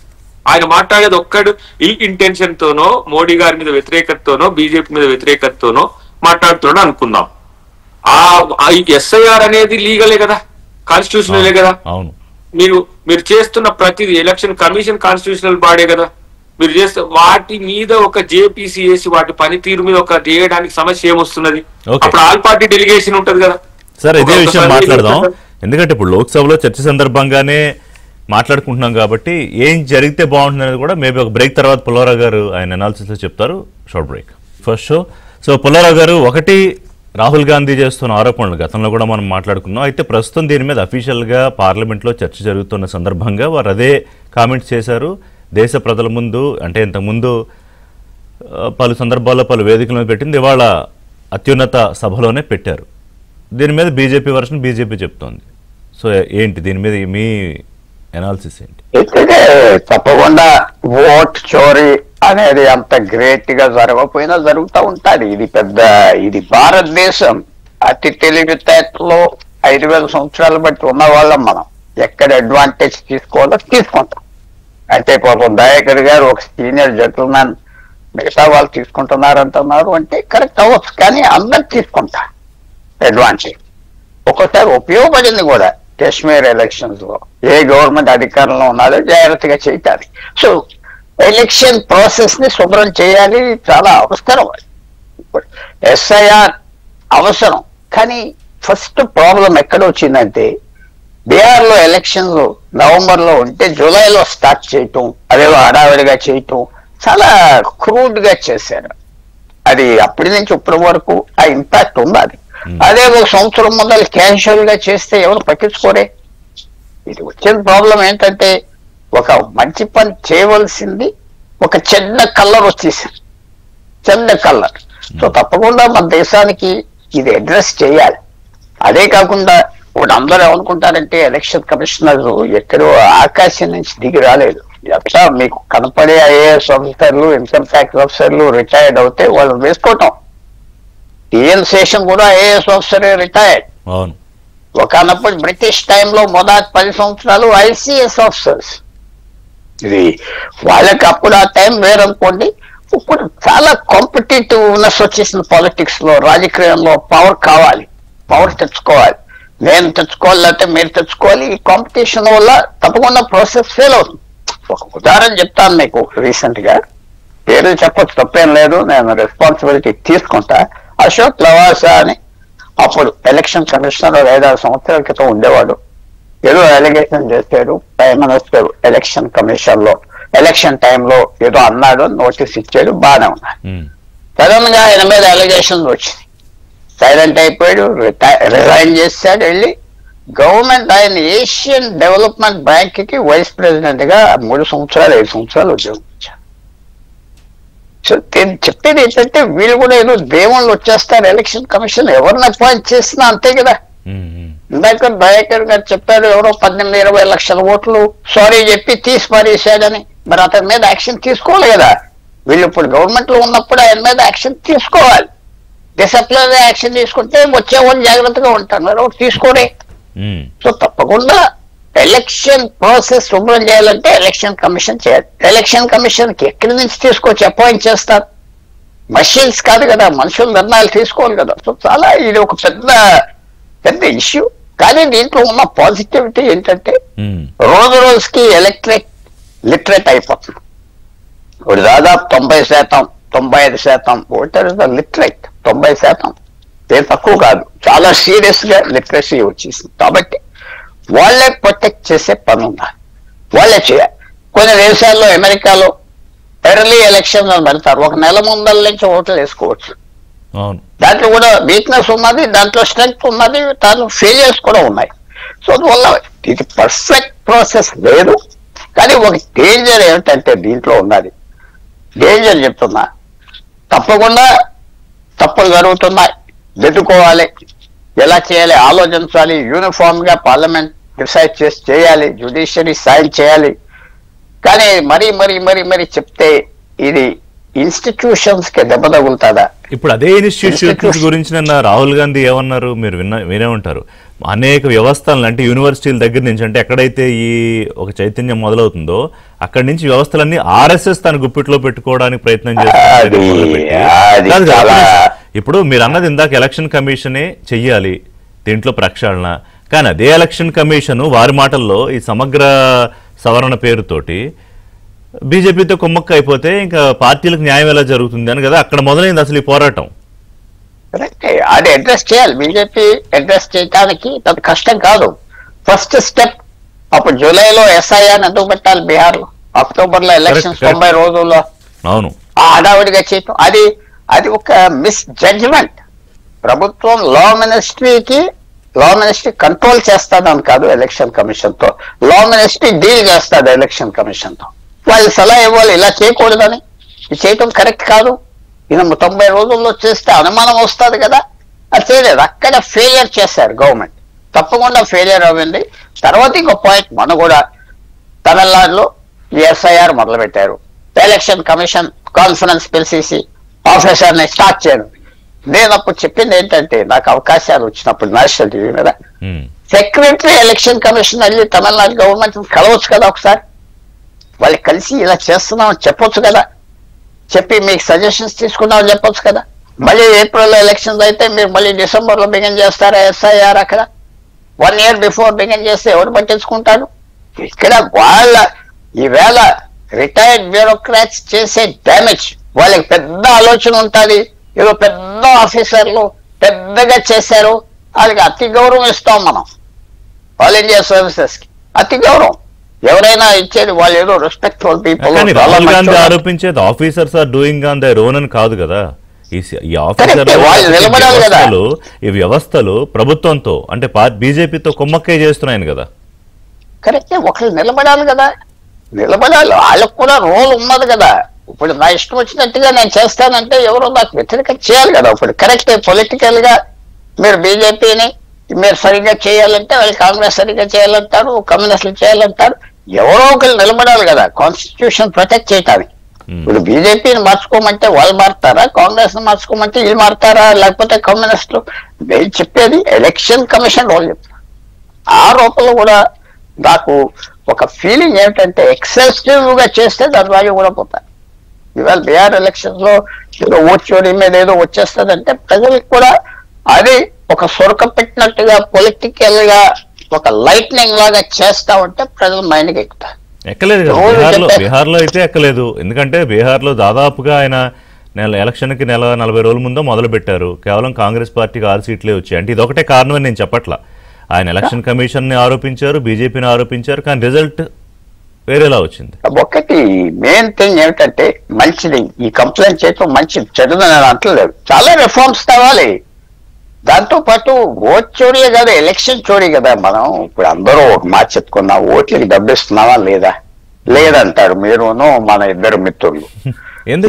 ఆయన మాట్లాడేది ఒక్కడు ఇల్ ఇంటెన్షన్ తోనో, మోడీ గారి మీద వ్యతిరేకతతోనో, బీజేపీ మీద వ్యతిరేకతతోనో మాట్లాడుతున్నాడు అనుకుందాం. ఆ ఎస్ఐఆర్ అనేది లీగలే కదా, కాన్స్టిట్యూషనలే కదా. మీరు చేస్తున్న ప్రతిదీ ఎలక్షన్ కమిషన్ కాన్స్టిట్యూషనల్ బాడే కదా. మీరు చేస్తే వాటి మీద ఒక జేపీసీ వేసి వాటి పనితీరు మీద ఒక చేయడానికి సమస్య ఏమొస్తున్నది? అప్పుడు ఆల్ పార్టీ డెలిగేషన్ ఉంటది కదా. సార్ ఇదే విషయం మాట్లాడదాం, ఎందుకంటే ఇప్పుడు లోక్సభలో చర్చ సందర్భంగానే మాట్లాడుకుంటున్నాం కాబట్టి ఏం జరిగితే బాగుంటుంది అనేది కూడా మేబీ ఒక బ్రేక్ తర్వాత పుల్లారావు గారు ఆయన అనాలిసిస్ లో చెప్తారు. Short break first show. So Pullarao గారు, ఒకటి రాహుల్ గాంధీ చేస్తున్న ఆరోపణలు గతంలో కూడా మనం మాట్లాడుకున్నాం. అయితే ప్రస్తుతం దీని మీద అఫీషియల్గా పార్లమెంట్లో చర్చ జరుగుతున్న సందర్భంగా వారు అదే కామెంట్స్ చేశారు. దేశ ప్రజల ముందు, అంటే ఇంతకుముందు పలు సందర్భాల్లో పలు వేదికల మీద పెట్టింది, ఇవాళ అత్యున్నత సభలోనే పెట్టారు. దీని మీద బీజేపీ వర్షన్ బీజేపీ చెప్తోంది. సో ఏంటి దీని మీద మీ అనాలిసిస్ ఏంటి? తప్పకుండా ఓట్ చోరీ అనేది అంత గ్రేట్ గా జరగకపోయినా జరుగుతూ ఉంటుంది. ఇది భారతదేశం అతి తెలివితేటలో 5,000 సంవత్సరాలు బట్టి ఉన్న వాళ్ళం. మనం ఎక్కడ అడ్వాంటేజ్ తీసుకోవాలో తీసుకుంటాం. అంటే పాపం దయాకర్ గారు ఒక సీనియర్ జెంటల్మెన్, మిగతా వాళ్ళు తీసుకుంటున్నారు అంటున్నారు అంటే కరెక్ట్ అవ్వచ్చు, కానీ అందరు తీసుకుంటారు అడ్వాంటేజ్. ఒక్కోసారి ఉపయోగపడింది కూడా. కాశ్మీర్ ఎలక్షన్స్ లో ఏ గవర్నమెంట్ అధికారంలో ఉన్నారో జాగ్రత్తగా చేయటానికి. సో ఎలక్షన్ ప్రాసెస్ ని శుభ్రం చేయాలి, చాలా అవసరం. ఎస్ఐఆర్ అవసరం, కానీ ఫస్ట్ ప్రాబ్లం ఎక్కడ వచ్చిందంటే బీహార్ లో ఎలక్షన్స్ నవంబర్ లో ఉంటే జూలైలో స్టార్ట్ చేయటం, అదేదో హడావిడిగా చేయటం చాలా క్రూడ్ గా చేశారు. అది అప్పటి నుంచి ఇప్పటి వరకు ఆ ఇంపాక్ట్ ఉంది. అదే ఒక సంవత్సరం ముందర క్యాజువల్ గా చేస్తే ఎవరు పట్టించుకోరే. ఇది వచ్చిన ప్రాబ్లం ఏంటంటే ఒక మంచి పని చేయవలసింది ఒక చిన్న కలర్ వచ్చేసింది, చిన్న కలర్. సో తప్పకుండా మన దేశానికి ఇది అడ్రస్ చేయాలి. అదే కాకుండా ఇప్పుడు అందరూ ఏమనుకుంటారంటే ఎలక్షన్ కమిషనర్ ఎక్కడో ఆకాశం నుంచి దిగి రాలేదు. ఎట్లా మీకు కనపడే ఐఏఎస్ ఆఫీసర్లు, ఇన్కమ్ ట్యాక్స్ ఆఫీసర్లు రిటైర్డ్ అవుతే వాళ్ళు వేసుకోవటం. టిఎన్ శేషన్ కూడా ఐఏఎస్ ఆఫీసర్ రిటైర్డ్. ఒకనప్పుడు బ్రిటిష్ టైంలో మొదటి 10 సంవత్సరాలు ఐసిఎస్ ఆఫీసర్స్. ఇది వాళ్ళకి అప్పుడు ఆ టైం వేరనుకోండి. ఇప్పుడు చాలా కాంపిటేటివ్నెస్ వచ్చేసింది పాలిటిక్స్ లో, రాజకీయంలో. పవర్ కావాలి, పవర్ తెచ్చుకోవాలి. నేను తెచ్చుకోవాలి, లేకపోతే మీరు తెచ్చుకోవాలి. ఈ కాంపిటీషన్ వల్ల తప్పకుండా ప్రాసెస్ ఫెయిల్ అవుతుంది. ఒక ఉదాహరణ చెప్తాను మీకు. రీసెంట్ గా పేరు చెప్పొచ్చు, తప్పేం లేదు, నేను రెస్పాన్సిబిలిటీ తీసుకుంటా. అశోక్ లవాసా అని అప్పుడు ఎలక్షన్ కమిషనర్ 5-6 సంవత్సరాల క్రితం ఉండేవాడు. ఏదో అలిగేషన్ చేశాడు ప్రైమ్ మినిస్టర్ ఎలక్షన్ కమిషన్ లో. ఎలక్షన్ టైంలో ఏదో అన్నాడు, నోటీస్ ఇచ్చాడు, బాగానే ఉన్నాడు. సడన్ గా ఆయన మీద అలిగేషన్స్ వచ్చింది, సైలెంట్ అయిపోయాడు, రిజైన్ చేశాడు. వెళ్ళి గవర్నమెంట్ ఆయన ఏషియన్ డెవలప్మెంట్ బ్యాంక్ కి వైస్ ప్రెసిడెంట్ గా 3 సంవత్సరాలు 5 సంవత్సరాలు ఉద్యోగం ఇచ్చారు. సో చెప్పేది ఏంటంటే వీళ్ళు కూడా ఏదో దేవుళ్ళు వచ్చేస్తారు. ఎలక్షన్ కమిషన్ ఎవరిని అపాయింట్ చేసినా అంతే కదా. ఇందాక దయాకర్ గారు చెప్పారు, ఎవరో 18-20 లక్షల ఓట్లు సారీ చెప్పి తీసి పారేసాడని. మరి అతని మీద యాక్షన్ తీసుకోవాలి కదా. వీళ్ళు ఇప్పుడు గవర్నమెంట్ లో ఉన్నప్పుడు ఆయన మీద యాక్షన్ తీసుకోవాలి. డిసిప్లినరీ యాక్షన్ తీసుకుంటే వచ్చే వాళ్ళు జాగ్రత్తగా ఉంటారు, మరి ఒకటి తీసుకోరే. సో తప్పకుండా ఎలక్షన్ ప్రాసెస్ శుభ్రం చేయాలంటే ఎలక్షన్ కమిషన్ చేయాలి. ఎలక్షన్ కమిషన్ కి ఎక్కడి నుంచి తీసుకొచ్చి అపాయింట్ చేస్తారు? మషిన్స్ కాదు కదా, మనుషులు నిర్ణయాలు తీసుకోవాలి కదా. సో చాలా ఇది ఒక పెద్ద ఇష్యూ. కానీ దీంట్లో ఉన్న పాజిటివిటీ ఏంటంటే రోజు రోజుకి లిటరేట్ అయిపోతుంది. ఇప్పుడు దాదాపు 90%, 95% ఓటర్స్ లిటరేట్. 90% తక్కువ కాదు, చాలా సీరియస్ గా లిటరసీ వచ్చేసింది. కాబట్టి వాళ్ళే ప్రొటెక్ట్ చేసే పని ఉండాలి, వాళ్ళే చేయాలి. కొన్ని దేశాల్లో, అమెరికాలో ఎర్లీ ఎలక్షన్ పెడతారు, 1 నెల ముందల నుంచి ఓట్లు వేసుకోవచ్చు. దాంట్లో కూడా వీక్నెస్ ఉన్నది, దాంట్లో స్ట్రెంగ్త్ ఉన్నది, దాంట్లో ఫెయిలియర్స్ కూడా ఉన్నాయి. సో అందువల్ల ఇది పర్ఫెక్ట్ ప్రాసెస్ లేదు. కానీ ఒక డేంజర్ ఏమిటంటే దీంట్లో ఉన్నది, డేంజర్ చెప్తున్నా, తప్పకుండా తప్పులు జరుగుతున్నాయి, దిద్దుకోవాలి. ఎలా చేయాలి ఆలోచించాలి. యూనిఫామ్ గా పార్లమెంట్ డిసైడ్ చేసి చేయాలి, జ్యుడిషియరీ సైన్ చేయాలి. కానీ మరి చెప్తే ఇది ఇన్స్టిట్యూషన్స్ కి దెబ్బ తగులుతుందా? ఇప్పుడు అదే ఇన్స్టిట్యూషన్స్ గురించి నిన్న రాహుల్ గాంధీ ఏమన్నారు మీరు వినే ఉంటారు. అనేక వ్యవస్థలను, అంటే యూనివర్సిటీల దగ్గర నుంచి, అంటే ఎక్కడైతే ఈ ఒక చైతన్యం మొదలవుతుందో అక్కడి నుంచి వ్యవస్థలన్నీ ఆర్ఎస్ఎస్ తన గుప్పిట్లో పెట్టుకోవడానికి ప్రయత్నం చేస్తారు. ఇప్పుడు మీరు అన్నది ఇందాక ఎలక్షన్ కమిషనే చెయ్యాలి దీంట్లో ప్రక్షాళన. కానీ అదే ఎలక్షన్ కమిషన్ వారి మాటల్లో ఈ సమగ్ర సవరణ పేరుతోటి బీజేపీతో కుమ్మక్క అయిపోతే ఇంకా పార్టీలకు న్యాయం ఎలా జరుగుతుంది అని కదా అక్కడ మొదలైంది అసలు ఈ పోరాటం. అది అడ్రస్ చేయాలి. బీజేపీ అడ్రస్ చేయడానికి అది కష్టం కాదు. ఫస్ట్ స్టెప్ అప్పుడు జూలైలో ఎస్ఐఆర్ ఎందుకు పెట్టాలి బీహార్ లో? అక్టోబర్ లో ఎలక్షన్స్ 90 రోజుల్లో అవును ఆ హడావిడిగా చేయటం అది ఒక మిస్ జడ్జిమెంట్. ప్రభుత్వం లా మినిస్ట్రీ కంట్రోల్ చేస్తాదని కాదు ఎలక్షన్ కమిషన్ తో, లా మినిస్ట్రీ డీల్ చేస్తాడు ఎలక్షన్ కమిషన్ తో. వాళ్ళు సలహా ఇవ్వాలి, ఇలా చేయకూడదని, ఇది చేయటం కరెక్ట్ కాదు, ఇది 90 రోజుల్లో చేస్తే అనుమానం వస్తుంది కదా. అది చేయలేదు, అక్కడ ఫెయిలియర్ చేశారు గవర్నమెంట్. తప్పకుండా ఫెయిలియర్ అవ్వింది. తర్వాత ఇంకో పాయింట్, మనం కూడా తమిళనాడులో ఎస్ఐఆర్ మొదలు పెట్టారు. ఎలక్షన్ కమిషన్ కాన్ఫరెన్స్ పిలిచేసి ఆఫీసర్ని స్టార్ట్ చేయడం. నేను అప్పుడు చెప్పింది ఏంటంటే, నాకు అవకాశాలు వచ్చినప్పుడు నేషనల్ టీవీ మీద సెక్రటరీ ఎలక్షన్ కమిషన్ వెళ్ళి తమిళనాడు గవర్నమెంట్ కలవచ్చు కదా, ఒకసారి వాళ్ళు కలిసి ఇలా చేస్తున్నామని చెప్పొచ్చు కదా, చెప్పి మీకు సజెషన్స్ తీసుకున్నామని చెప్పొచ్చు కదా. మళ్ళీ ఏప్రిల్లో ఎలక్షన్స్ అయితే మీరు మళ్ళీ డిసెంబర్లో బిగిన్ చేస్తారా ఎస్ఐఆర్? అక్కడ 1 year బిఫోర్ బిగిన్ చేస్తే ఎవరు పట్టించుకుంటారు? ఇక్కడ ఈవేళ రిటైర్డ్ బ్యూరోక్రాట్స్ చేసే డ్యామేజ్, వాళ్ళకి పెద్ద ఆలోచన ఉంటుంది, ఏదో పెద్ద ఆఫీసర్లు పెద్దగా చేశారు, వాళ్ళకి అతి గౌరవం ఇస్తాం మనం. ఆల్ ఇండియా సర్వీసెస్ కి అతి గౌరవం ఎవరైనా ఇచ్చేది, వాళ్ళు ఏదో రెస్పెక్ట్ఫుల్ పీపుల్. రాహుల్ గాంధీ ఆరోపించేది officers are doing on their own అని కాదు కదా. ఈ ఆఫీసర్లు ఈ వ్యవస్థలు ప్రభుత్వంతో అంటే బీజేపీతో కుమ్మక్కే చేస్తున్నాయని కదా. కరెక్టే, ఒకళ్ళు నిలబడాలి కదా, నిలబడాలి, వాళ్ళకు కూడా రోల్ ఉన్నది కదా. ఇప్పుడు నా ఇష్టం వచ్చినట్టుగా నేను చేస్తానంటే ఎవరో నాకు వ్యతిరేకం చేయాలి కదా. ఇప్పుడు కరెక్టే, పొలిటికల్ గా మీరు బీజేపీని మీరు సరిగ్గా చేయాలంటే వాళ్ళు కాంగ్రెస్ సరిగ్గా చేయాలంటారు, కమ్యూనిస్టులు చేయాలంటారు, ఎవరో ఒకరు నిలబడాలి కదా కాన్స్టిట్యూషన్ ప్రొటెక్ట్ చేయటానికి. ఇప్పుడు బీజేపీని మార్చుకోమంటే వాళ్ళు మారుతారా, కాంగ్రెస్ ని మార్చుకోమంటే వీళ్ళు మారుతారా, లేకపోతే కమ్యూనిస్టులు? నేను చెప్పేది ఎలక్షన్ కమిషన్ రోల్ చెప్తాను. ఆ రూపంలో కూడా నాకు ఒక ఫీలింగ్ ఏమిటంటే ఎక్సెసివ్ గా చేస్తే దాని వాల్యూ కూడా పోతాయి. ఇవాళ బీహార్ ఎలక్షన్స్ లో ఏదో ఓట్ చోరీ మీద ఏదో వచ్చేస్తుందంటే ప్రజలకు కూడా అది ఒక సొరక పెట్టినట్టుగా పొలిటికల్ గా ఒక లైట్నింగ్ లాగా చేస్తా ఉంటే ప్రజల మైండ్కి ఎక్కుతారు. ఎక్కలేదు బీహార్లో అయితే ఎక్కలేదు. ఎందుకంటే బీహార్లో దాదాపుగా ఆయన ఎలక్షన్కి నెల 40 రోజుల ముందో మొదలు పెట్టారు. కేవలం కాంగ్రెస్ పార్టీకి 6 సీట్లే వచ్చాయి. అంటే ఇదొకటే కారణం అని నేను చెప్పట్లా. ఆయన ఎలక్షన్ కమిషన్ ని ఆరోపించారు, బీజేపీని ఆరోపించారు, కానీ రిజల్ట్ వేరేలా వచ్చింది. ఒకటి మెయిన్ థింగ్ ఏమిటంటే మంచిది, ఈ కంప్లైంట్ చేయటం మంచిది, చెడుదని నేను అంటలేదు. చాలా రిఫార్మ్స్ కావాలి. దాంతో పాటు ఓట్ చోరీ కదా, ఎలక్షన్ చోరీ కదా. మనం ఇప్పుడు అందరూ ఒక మాట చెప్పుకున్నా, ఓట్లకి డబ్బు ఇస్తున్నావా లేదా? లేదంటారు మీరును మన ఇద్దరు మిత్రులు.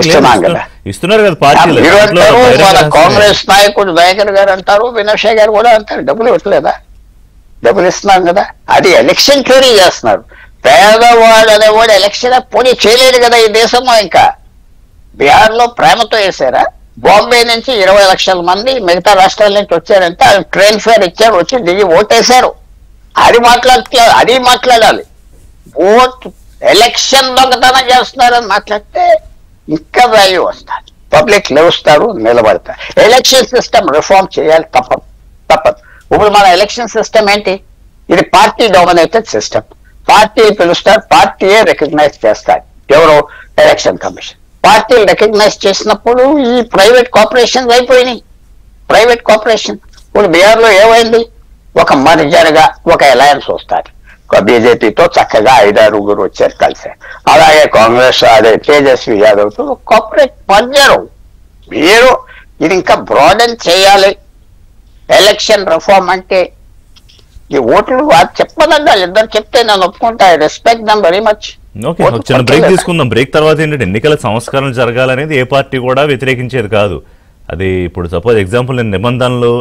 ఇస్తున్నాం కదా, ఇస్తున్నారు కదా పార్టీలు. మీరు అంటారు, మన కాంగ్రెస్ నాయకుడు దయాకర్ గారు అంటారు, వినోష్ గారు కూడా అంటారు, డబ్బులు ఇవ్వట్లేదా? డబ్బులు ఇస్తున్నాం కదా. అది ఎలక్షన్ చోరీ చేస్తున్నారు. పేదవాడు అనేవాడు ఎలక్షన్ పోటీ చేయలేడు కదా ఈ దేశంలో. ఇంకా బీహార్ లో ప్రేమతో వేసారా? బాంబే నుంచి 20 లక్షల మంది మిగతా రాష్ట్రాల నుంచి వచ్చారంటే అది ట్రైన్ ఫేర్ ఇచ్చారు, వచ్చి దిగి ఓటేశారు. అది మాట్లాడాలి. ఓట్ ఎలక్షన్ దొంగతనం చేస్తున్నారని మాట్లాడితే ఇంకా వాల్యూ వస్తారు, పబ్లిక్ లేవుస్తారు, నిలబడతారు. ఎలక్షన్ సిస్టమ్ రిఫార్మ్ చేయాలి, తప్పదు. ఇప్పుడు మన ఎలక్షన్ సిస్టమ్ ఏంటి? ఇది పార్టీ డామినేటెడ్ సిస్టమ్. పార్టీ పిలుస్తారు, పార్టీయే రికగ్నైజ్ చేస్తారు. ఎవరో ఎలక్షన్ కమిషన్. పార్టీలు రికగ్నైజ్ చేసినప్పుడు ఈ ప్రైవేట్ కార్పొరేషన్స్ అయిపోయినాయి. ప్రైవేట్ కార్పొరేషన్ ఇప్పుడు బీహార్ లో ఏమైంది? ఒక మర్జర్గా ఒక అలయన్స్ వస్తారు. బీజేపీతో చక్కగా 5-6 వచ్చారు, కలిసారు. అలాగే కాంగ్రెస్ అదే తేజస్వి యాదవ్ తో కార్పొరేట్ మర్జరు. మీరు ఇది ఇంకా బ్రాడన్ చేయాలి. ఎలక్షన్ రిఫార్మ్ అంటే ఈ ఓట్లు చెప్పదండి, వాళ్ళు ఇద్దరు చెప్తే నేను ఒప్పుకుంటా. I respect dum very much. Okay, చిన్న బ్రేక్ తీసుకుందాం. బ్రేక్ తర్వాత ఏంటంటే ఎన్నికల సంస్కరణ జరగాలనేది ఏ పార్టీ కూడా వ్యతిరేకించేది కాదు. అది ఇప్పుడు సపోజ్ ఎగ్జాంపుల్ నేను నిబంధనలు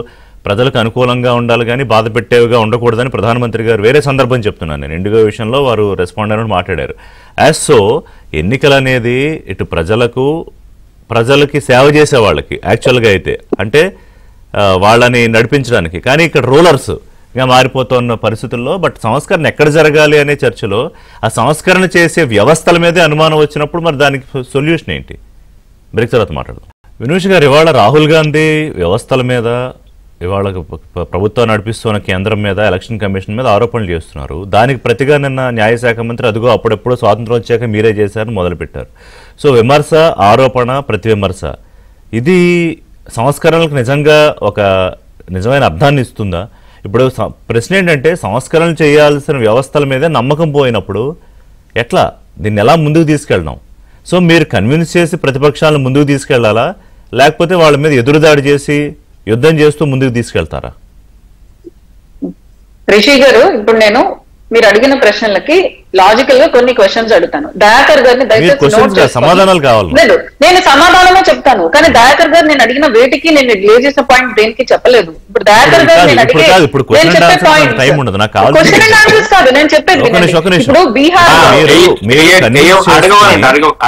ప్రజలకు అనుకూలంగా ఉండాలి కానీ బాధ పెట్టేవిగా ఉండకూడదని ప్రధానమంత్రి గారు వేరే సందర్భం చెప్తున్నాను నేను. ఇండిగో విషయంలో వారు రెస్పాండ్ అని మాట్లాడారు. యాజ్ సో ఎన్నికలు అనేది ఇటు ప్రజలకి సేవ చేసే వాళ్ళకి యాక్చువల్గా అయితే అంటే వాళ్ళని నడిపించడానికి, కానీ ఇక్కడ రూలర్స్ గా మారిపోతున్న పరిస్థితుల్లో బట్ సంస్కరణ ఎక్కడ జరగాలి అనే చర్చలో ఆ సంస్కరణ చేసే వ్యవస్థల మీదే అనుమానం వచ్చినప్పుడు మరి దానికి సొల్యూషన్ ఏంటి? బ్రేక్ తర్వాత మాట్లాడదాం. వినోష్ గారు, ఇవాళ రాహుల్ గాంధీ వ్యవస్థల మీద, ఇవాళ ప్రభుత్వం నడిపిస్తున్న కేంద్రం మీద, ఎలక్షన్ కమిషన్ మీద ఆరోపణలు చేస్తున్నారు. దానికి ప్రతిగా నిన్న న్యాయశాఖ మంత్రి అదిగో అప్పుడెప్పుడో స్వాతంత్రం వచ్చాక మీరే చేశారని మొదలుపెట్టారు. సో విమర్శ, ఆరోపణ, ప్రతి విమర్శ, ఇది సంస్కరణలకు నిజంగా ఒక నిజమైన అర్థాన్ని ఇస్తుందా? ఇప్పుడు ప్రశ్న ఏంటంటే సంస్కరణలు చేయాల్సిన వ్యవస్థల మీద నమ్మకం పోయినప్పుడు ఎట్లా దీన్ని ఎలా ముందుకు తీసుకెళ్ళడం? సో మీరు కన్విన్స్ చేసి ప్రతిపక్షాలను ముందుకు తీసుకెళ్లాలా, లేకపోతే వాళ్ళ మీద ఎదురుదాడి చేసి యుద్ధం చేస్తూ ముందుకు తీసుకెళ్తారా? రిషి గారు, ఇప్పుడు నేను మీరు అడిగిన ప్రశ్నలకి లాజికల్ గా కొన్ని క్వశ్చన్స్ అడుగుతాను. దయాకర్ గారిని దయచేసి సమాధానాలు కావాలి. లేదు, నేను సమాధానమే చెప్తాను, కానీ దయాకర్ గారు నేను అడిగిన వేటికి నేను గ్లే చేసిన పాయింట్ దేనికి చెప్పలేదు. ఇప్పుడు దయాకర్ గారు నేను అడిగే కాదు, నేను చెప్పేది ఇప్పుడు బీహార్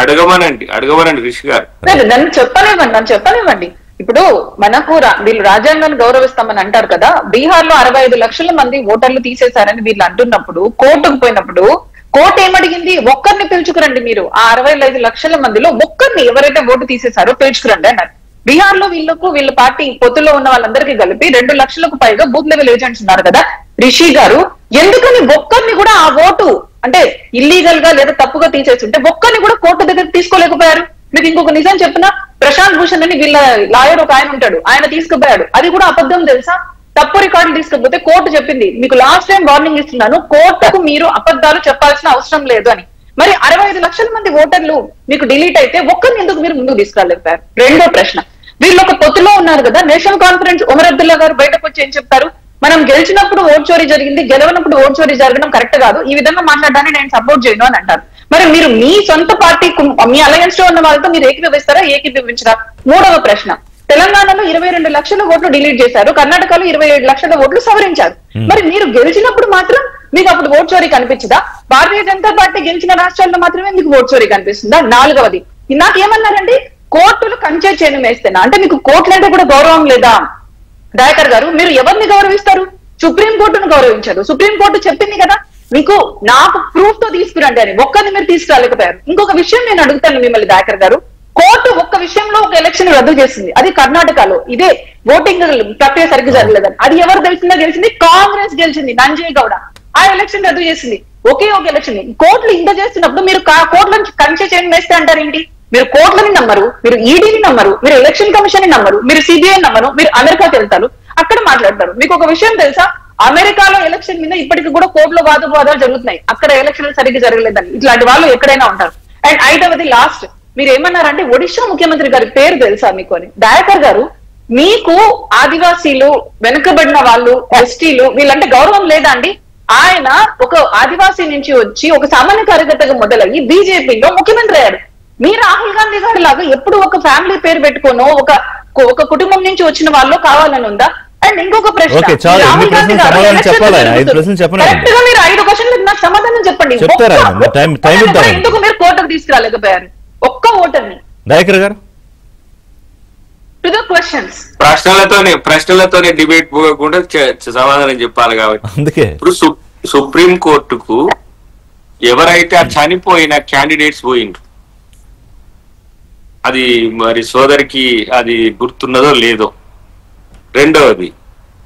అడగమనండి రిషి గారు. లేదు, నన్ను చెప్పనివ్వండి. ఇప్పుడు మనకు వీళ్ళు రాజ్యాంగాన్ని గౌరవిస్తామని అంటారు కదా. బీహార్ లో 65 లక్షల మంది ఓటర్లు తీసేశారని వీళ్ళు అంటున్నప్పుడు కోర్టుకు పోయినప్పుడు కోర్టు ఏమడిగింది? ఒక్కరిని పిలుచుకురండి, మీరు ఆ 65 లక్షల మందిలో ఒక్కరిని ఎవరైతే ఓటు తీసేశారో పిలుచుకురండి అన్నారు. బీహార్ లో వీళ్ళ పార్టీ పొత్తులో ఉన్న వాళ్ళందరికీ కలిపి 2 లక్షలకు పైగా బూత్ లెవెల్ ఏజెంట్స్ ఉన్నారు కదా. రిషి గారు ఎందుకని ఒక్కరిని కూడా ఆ ఓటు అంటే ఇల్లీగల్ గా లేదా తప్పుగా తీసేస్తుంటే ఒక్కరిని కూడా కోర్టు దగ్గర తీసుకోలేకపోయారు? మీకు ఇంకొక నిజం చెప్పినా, ప్రశాంత్ భూషణ్ అని వీళ్ళ లాయర్ ఒక ఆయన ఉంటాడు, ఆయన తీసుకుపోయాడు, అది కూడా అబద్ధం తెలుసా? తప్పు రికార్డులు తీసుకపోతే కోర్టు చెప్పింది, మీకు లాస్ట్ టైం వార్నింగ్ ఇస్తున్నాను, కోర్టుకు మీరు అబద్ధాలు చెప్పాల్సిన అవసరం లేదు అని. మరి 65 లక్షల మంది ఓటర్లు మీకు డిలీట్ అయితే ఒక్కరిని ఎందుకు మీరు ముందుకు తీసుకురాలేకపోయారు? రెండో ప్రశ్న, వీళ్ళు ఒక పొత్తులో ఉన్నారు కదా, నేషనల్ కాన్ఫరెన్స్ ఉమర్ అబ్దుల్లా గారు బయటకు వచ్చి ఏం చెప్తారు? మనం గెలిచినప్పుడు ఓట్ చోరీ జరిగింది, గెలవనప్పుడు ఓట్ చోరీ జరగడం కరెక్ట్ కాదు, ఈ విధంగా మాట్లాడడాన్ని నేను సపోర్ట్ చేయను అని అంటారు. మరి మీరు మీ సొంత పార్టీ మీ అలయన్స్ లో ఉన్న వాళ్ళతో మీరు ఏకీభవిస్తారా, ఏకీభవించరా? మూడవ ప్రశ్న, తెలంగాణలో 22 లక్షల ఓట్లు డిలీట్ చేశారు, కర్ణాటకలో 27 లక్షల ఓట్లు సవరించారు. మరి మీరు గెలిచినప్పుడు మాత్రం మీకు అప్పుడు ఓట్ చోరీ కనిపించదా? భారతీయ జనతా పార్టీ గెలిచిన రాష్ట్రాల్లో మాత్రమే మీకు ఓట్ చోరీ కనిపిస్తుందా? నాలుగవది, నాకేమన్నారండి, కోర్టులు కంచే చేను వేస్తేనా అంటే మీకు కోర్టులు అంటే కూడా గౌరవం లేదా? దయాకర్ గారు, మీరు ఎవరిని గౌరవిస్తారు? సుప్రీం కోర్టును గౌరవించారు. సుప్రీం కోర్టు చెప్పింది కదా మీకు నాకు ప్రూఫ్ తో తీసుకురండి అని, ఒక్కరిని మీరు తీసుకురాలేకపోయారు. ఇంకొక విషయం నేను అడుగుతాను మిమ్మల్ని దయాకర్ గారు, కోర్టు ఒక్క విషయంలో ఒక ఎలక్షన్ రద్దు చేసింది, అది కర్ణాటకలో, ఇదే ఓటింగ్ ప్రక్రియ సరిగ్గా జరగలేదని. అది ఎవరు గెలిచింది? కాంగ్రెస్ గెలిచింది, నంజయ్ గౌడ ఆ ఎలక్షన్ రద్దు చేసింది, ఒకే ఒక ఎలక్షన్. కోర్టులు ఇంత చేస్తున్నప్పుడు మీరు కోర్టులను కంచె చేయని వేస్తే అంటారేంటి? మీరు కోర్టులని నమ్మరు, మీరు ఈడీని నమ్మరు, మీరు ఎలక్షన్ కమిషన్ ని నమ్మరు, మీరు సిబిఐ నమ్మరు, మీరు అమెరికాకి వెళ్తారు, అక్కడ మాట్లాడతారు. మీకు ఒక విషయం తెలుసా, అమెరికాలో ఎలక్షన్ మీద ఇప్పటికి కూడా కోర్టులో వాదోపవాదాలు జరుగుతున్నాయి, అక్కడ ఎలక్షన్లు సరిగ్గా జరగలేదని. ఇట్లాంటి వాళ్ళు ఎక్కడైనా ఉంటారు. అండ్ ఐదవది లాస్ట్, మీరు ఏమన్నారంటే ఒడిశా ముఖ్యమంత్రి గారి పేరు తెలుసా మీకు అని. దయాకర్ గారు, మీకు ఆదివాసీలు, వెనుకబడిన వాళ్ళు, ఎస్టీలు వీళ్ళంటే గౌరవం లేదా అండి? ఆయన ఒక ఆదివాసీ నుంచి వచ్చి ఒక సామాన్య కార్యకర్తగా మొదలయ్యి బీజేపీలో ముఖ్యమంత్రి అయ్యారు. మీ రాహుల్ గాంధీ గారి లాగా ఎప్పుడు ఒక ఫ్యామిలీ పేరు పెట్టుకోనో ఒక కుటుంబం నుంచి వచ్చిన వాళ్ళు కావాలని ఉందా? అండ్ ఇంకొక ప్రశ్న, రాహుల్ గాంధీ గారు కరెక్ట్ గా మీరు 5 క్వశ్చన్లకు నాకు సమాధానం చెప్పండి. ఎందుకు మీరు కోర్టుకు తీసుకురాలేకపోయారు ఒక్క ఓటర్ని? దయాకర్ గారు, టు ద క్వశ్చన్స్, ప్రశ్నలతోనే డిబేట్ పోకుండా సమాధానం చెప్పాలి కాబట్టి. అందుకే ఇప్పుడు సుప్రీం కోర్టుకు ఎవరైతే ఆ చనిపోయిన క్యాండిడేట్స్ పోయిండ్రు, అది మరి సోదరికి అది గుర్తున్నదో లేదో. రెండవది,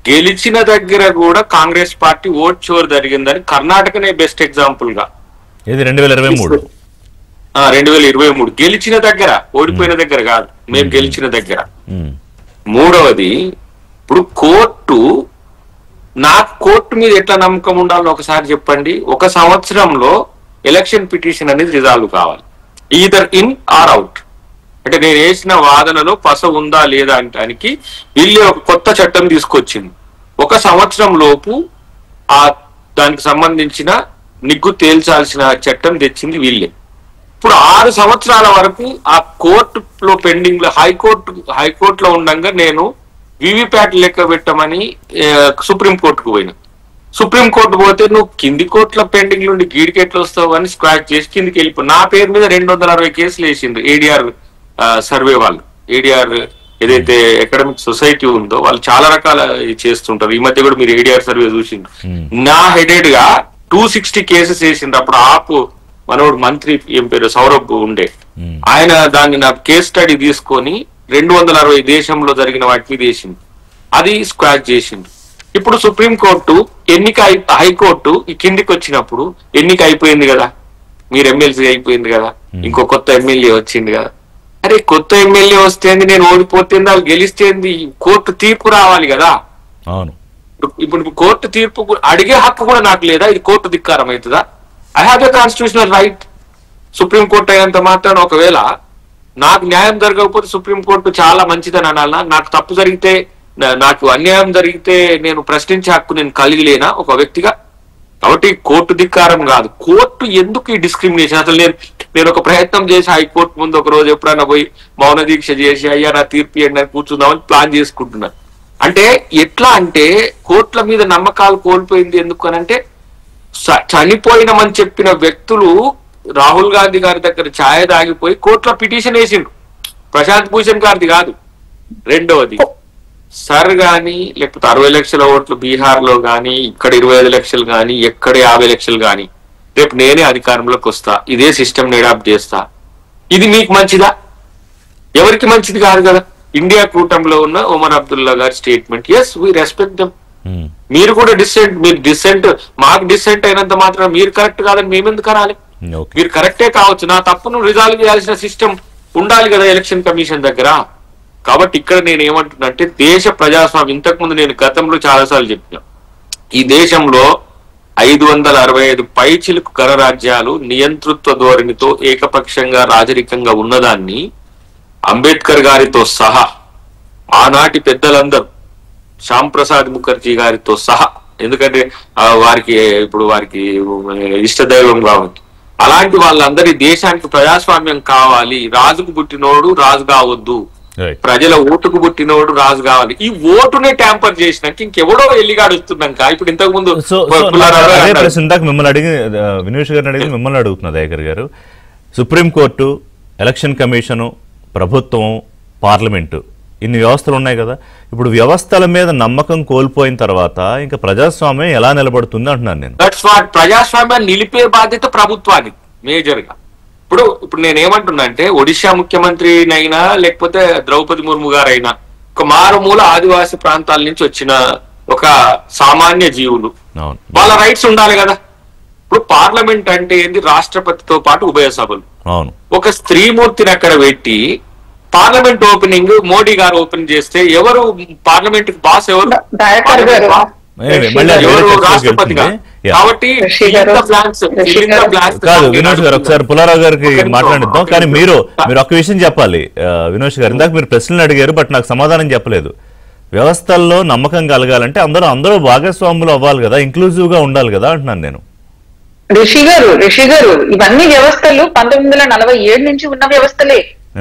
గెలిచిన దగ్గర కూడా కాంగ్రెస్ పార్టీ ఓట్ చోర్ జరిగిందని కర్ణాటకనే బెస్ట్ ఎగ్జాంపుల్ గా, ఇది 2023 గెలిచిన దగ్గర, ఓడిపోయిన దగ్గర కాదు, మేము గెలిచిన దగ్గర. మూడవది, ఇప్పుడు నాకు కోర్టు మీద ఎట్లా నమ్మకం ఉండాలో ఒకసారి చెప్పండి. ఒక సంవత్సరంలో ఎలక్షన్ పిటిషన్ అనేది రిజాల్వ్ కావాలి, ఈదర్ ఇన్ ఆర్ అవుట్. అంటే నేను వేసిన వాదనలో పస ఉందా లేదా అంటానికి వీళ్ళే ఒక కొత్త చట్టం తీసుకొచ్చింది. ఒక సంవత్సరం లోపు దానికి సంబంధించిన నిగ్గు తేల్చాల్సిన చట్టం తెచ్చింది వీళ్ళే. ఇప్పుడు 6 సంవత్సరాల వరకు ఆ కోర్టులో పెండింగ్ లో హైకోర్టులో ఉండగా నేను వివిప్యాట్ లెక్క పెట్టమని సుప్రీంకోర్టుకు పోయినా. సుప్రీంకోర్టు పోతే నువ్వు కింది కోర్టుల పెండింగ్ నుండి గీడికి ఎట్లా వస్తావు అని స్క్రాచ్ చేసి కిందికి వెళ్ళిపో. నా పేరు మీద 260 కేసులు వేసిండ్రు ఏడిఆర్ సర్వే వాళ్ళు. ఏడిఆర్ ఏదైతే అకాడమిక్ సొసైటీ ఉందో వాళ్ళు చాలా రకాల చేస్తుంటారు. ఈ మధ్య కూడా మీరు ఏడిఆర్ సర్వే చూసిండ్రు. నా హెడెడ్ గా 260 కేసెస్ వేసిండ్రు. అప్పుడు ఆపు మనోడు మంత్రి ఏం పేరు సౌరభ్ ఉండే, ఆయన దాన్ని నా కేస్ స్టడీ తీసుకొని 260 దేశంలో జరిగిన వాటి మీద వేసింది, అది స్క్రాచ్ చేసింది. ఇప్పుడు సుప్రీంకోర్టు హైకోర్టు ఈ కిందికి వచ్చినప్పుడు ఎన్నిక అయిపోయింది కదా, మీరు ఎమ్మెల్సీ అయిపోయింది కదా, ఇంకో కొత్త ఎమ్మెల్యే వచ్చింది కదా. అరే కొత్త ఎమ్మెల్యే వస్తేంది, నేను ఓడిపోతేంది, వాళ్ళు గెలిస్తేంది, కోర్టు తీర్పు రావాలి కదా. అవును, ఇప్పుడు కోర్టు తీర్పు అడిగే హక్కు కూడా నాకు లేదా? ఇది కోర్టు ధిక్కారం అవుతుందా? I have a constitutional right. Supreme court అయినంత మాత్రాన ఒకవేళ నాకు న్యాయం జరగకపోతే సుప్రీంకోర్టు చాలా మంచిదని అనాలనా? నాకు తప్పు జరిగితే, నాకు అన్యాయం జరిగితే నేను ప్రశ్నించే హక్కు నేను కలిగిలేనా ఒక వ్యక్తిగా? కాబట్టి కోర్టు ధిక్కారం కాదు. కోర్టు ఎందుకు ఈ డిస్క్రిమినేషన్? అసలు నేను ఒక ప్రయత్నం చేసి హైకోర్టు ముందు ఒక రోజు ఎప్పుడైనా పోయి మౌన దీక్ష చేసి అయ్యా నా తీర్పు ఇవ్వండి అని కూర్చుందామని ప్లాన్ చేసుకుంటున్నాను. అంటే ఎట్లా అంటే కోర్టుల మీద నమ్మకాలు కోల్పోయింది. ఎందుకు అనంటే చనిపోయినమని చెప్పిన వ్యక్తులు రాహుల్ గాంధీ గారి దగ్గర ఛాయ దాగిపోయి కోర్టులో పిటిషన్ వేసిండ్రు. ప్రశాంత్ భూషణ్ గారిది కాదు. రెండవది, సర్ గాని లేకపోతే 60 లక్షల ఓట్లు బీహార్ లో గాని, ఇక్కడ 25 లక్షలు గాని, ఎక్కడ 50 లక్షలు గాని, రేపు నేనే అధికారంలోకి వస్తా, ఇదే సిస్టమ్ అడాప్ట్ చేస్తా, ఇది మీకు మంచిదా? ఎవరికి మంచిది కాదు కదా. ఇండియా కూటమిలో ఉన్న ఉమర్ అబ్దుల్లా గారి statement, yes we respect them, మీరు కూడా మీరు డిసెంట్ మాకు డిసెంట్ అయినంత మాత్రం మీరు కరెక్ట్ కాదని మేమెందుకు అనాలి? మీరు కరెక్టే కావచ్చు, నా తప్పును రిజాల్వ్ చేయాల్సిన సిస్టమ్ ఉండాలి కదా ఎలక్షన్ కమిషన్ దగ్గర. కాబట్టి ఇక్కడ నేను ఏమంటున్నానంటే దేశ ప్రజాస్వామ్యం, ఇంతకుముందు నేను గతంలో చాలాసార్లు చెప్పిన, ఈ దేశంలో 565 పైచిలుకు గణరాజ్యాలు నియంతృత్వ ధోరణితో ఏకపక్షంగా రాజరికంగా ఉన్నదాన్ని అంబేద్కర్ గారితో సహా ఆనాటి పెద్దలందరూ, శ్యామ్ ప్రసాద్ ముఖర్జీ గారితో సహా, ఎందుకంటే వారికి ఇష్టదైవం కావచ్చు, అలాంటి వాళ్ళందరి దేశానికి ప్రజాస్వామ్యం కావాలి, రాజుకు పుట్టినోడు రాజు కావద్దు, ప్రజల ఓటుకు పుట్టినోడు రాజు కావాలి. ఈ ఓటునే ట్యాంపర్ చేసినాక ఇంకెవడో ఎల్లిగాడు వస్తున్నాక ఇప్పుడు ఇంతకు ముందు ఇందాక మిమ్మల్ని అడిగి వినోష్ గారిని అడిగి మిమ్మల్ని అడుగుతున్నా దయాకర్ గారు, సుప్రీంకోర్టు, ఎలక్షన్ కమిషను, ప్రభుత్వం, పార్లమెంటు, ఇన్ని వ్యవస్థలు ఉన్నాయి కదా, ఇప్పుడు వ్యవస్థల మీద నమ్మకం కోల్పోయిన తర్వాత ఇంకా ప్రజాస్వామ్యం ఎలా నిలబడుతుంది అంటున్నాను నేను. దట్స్ వాట్, ప్రజాస్వామ్యాన్ని నిలిపే బాధ్యత ప్రభుత్వానికి మేజర్ గా. ఇప్పుడు నేనేమంటున్నా అంటే ఒడిశా ముఖ్యమంత్రినైనా లేకపోతే ద్రౌపది ముర్ము గారైనా ఒక మారుమూల ఆదివాసీ ప్రాంతాల నుంచి వచ్చిన ఒక సామాన్య జీవులు, వాళ్ళ రైట్స్ ఉండాలి కదా. ఇప్పుడు పార్లమెంట్ అంటే ఏంది, రాష్ట్రపతితో పాటు ఉభయ సభలు. ఒక స్త్రీమూర్తిని అక్కడ పెట్టి పార్లమెంట్ ఓపెనింగ్ మోడీ గారు ఓపెన్ చేస్తే ఎవరు పార్లమెంట్ బాస్? ఎవరు? రాష్ట్రపతిగా. కాబట్టి కాదు వినోష్ గారు, ఒకసారి పుల్లారావు గారికి మాట్లాడిద్దాం. కానీ మీరు ఒక్క విషయం చెప్పాలి వినోష్ గారు, ఇందాక మీరు ప్రశ్నలు అడిగారు బట్ నాకు సమాధానం చెప్పలేదు. వ్యవస్థల్లో నమ్మకం కలగాలంటే అందరూ భాగస్వాములు అవ్వాలి కదా, ఇంక్లూజివ్ గా ఉండాలి కదా అంటున్నాను నేను. రిషి గారు ఇవన్నీ వ్యవస్థలు 1947 నుంచి ఉన్న వ్యవస్థలే.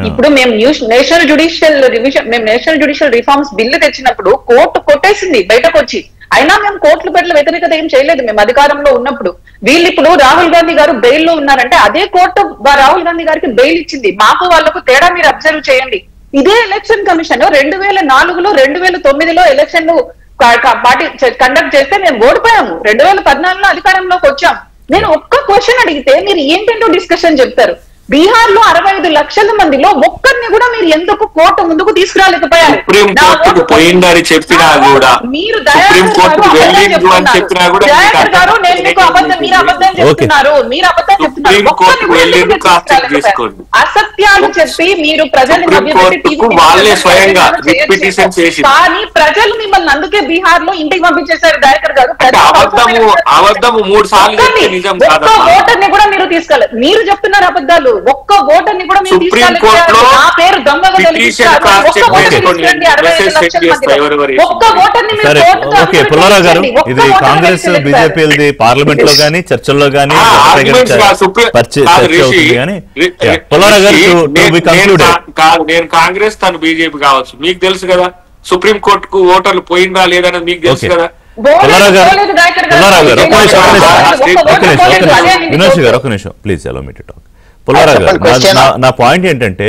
ఇప్పుడు మేము నేషనల్ జ్యుడిషియల్ రిఫార్మ్స్ బిల్లు తెచ్చినప్పుడు కోర్టు కొట్టేసింది బయటకు వచ్చి. అయినా మేము కోర్టులు పెట్టల వ్యతిరేకత ఏం చేయలేదు మేము అధికారంలో ఉన్నప్పుడు. వీళ్ళు ఇప్పుడు రాహుల్ గాంధీ గారు బెయిల్లో ఉన్నారంటే అదే కోర్టు రాహుల్ గాంధీ గారికి బెయిల్ ఇచ్చింది. మాకు వాళ్ళకు తేడా మీరు అబ్జర్వ్ చేయండి. ఇదే ఎలక్షన్ కమిషన్ 2004లో 2009లో ఎలక్షన్లు కండక్ట్ చేస్తే మేము ఓడిపోయాము. 2014లో అధికారంలోకి వచ్చాం. నేను ఒక్క క్వశ్చన్ అడిగితే మీరు ఏంటంటో డిస్కషన్ చెప్తారు. బీహార్ లో 65 లక్షల మందిలో ఒక్కరిని కూడా మీరు ఎందుకు కోర్టు ముందుకు తీసుకురాలేకపోయారు? పోయిందని చెప్పినా కూడా మీరు దయాకర్ గారు నేను మీకు మీరు అబద్ధం చెప్తున్నారు. అసత్యాలు చెప్పి మీరు ప్రజల్ని కానీ ప్రజలు మిమ్మల్ని అందుకే బీహార్ లో ఇంటికి పంపించేశారు దయాకర్ గారు. ఒక్క ఓటర్ని కూడా మీరు తీసుకెళ్ళారు. మీరు చెప్తున్నారు అబద్ధాలు. ఒక్క ఓటర్ని కూడా మీరు తీసుకెళ్ళారు. నా పేరు దొంగగా పుల్లారావు గారు, ఇది కాంగ్రెస్ బీజేపీ పార్లమెంట్ లో గానీ చర్చల్లో గానీ పుల్లారావు గారు కాదు, నేను కాంగ్రెస్ తను బీజేపీ కావచ్చు, మీకు తెలుసు కదా. సుప్రీం కోర్టుకు ఓటర్లు పోయిందా లేదనేది మీకు తెలుసు కదా. వినోష్ గారు ఒక నిమిషం please, allow me to talk. Pullarao గారు, నా పాయింట్ ఏంటంటే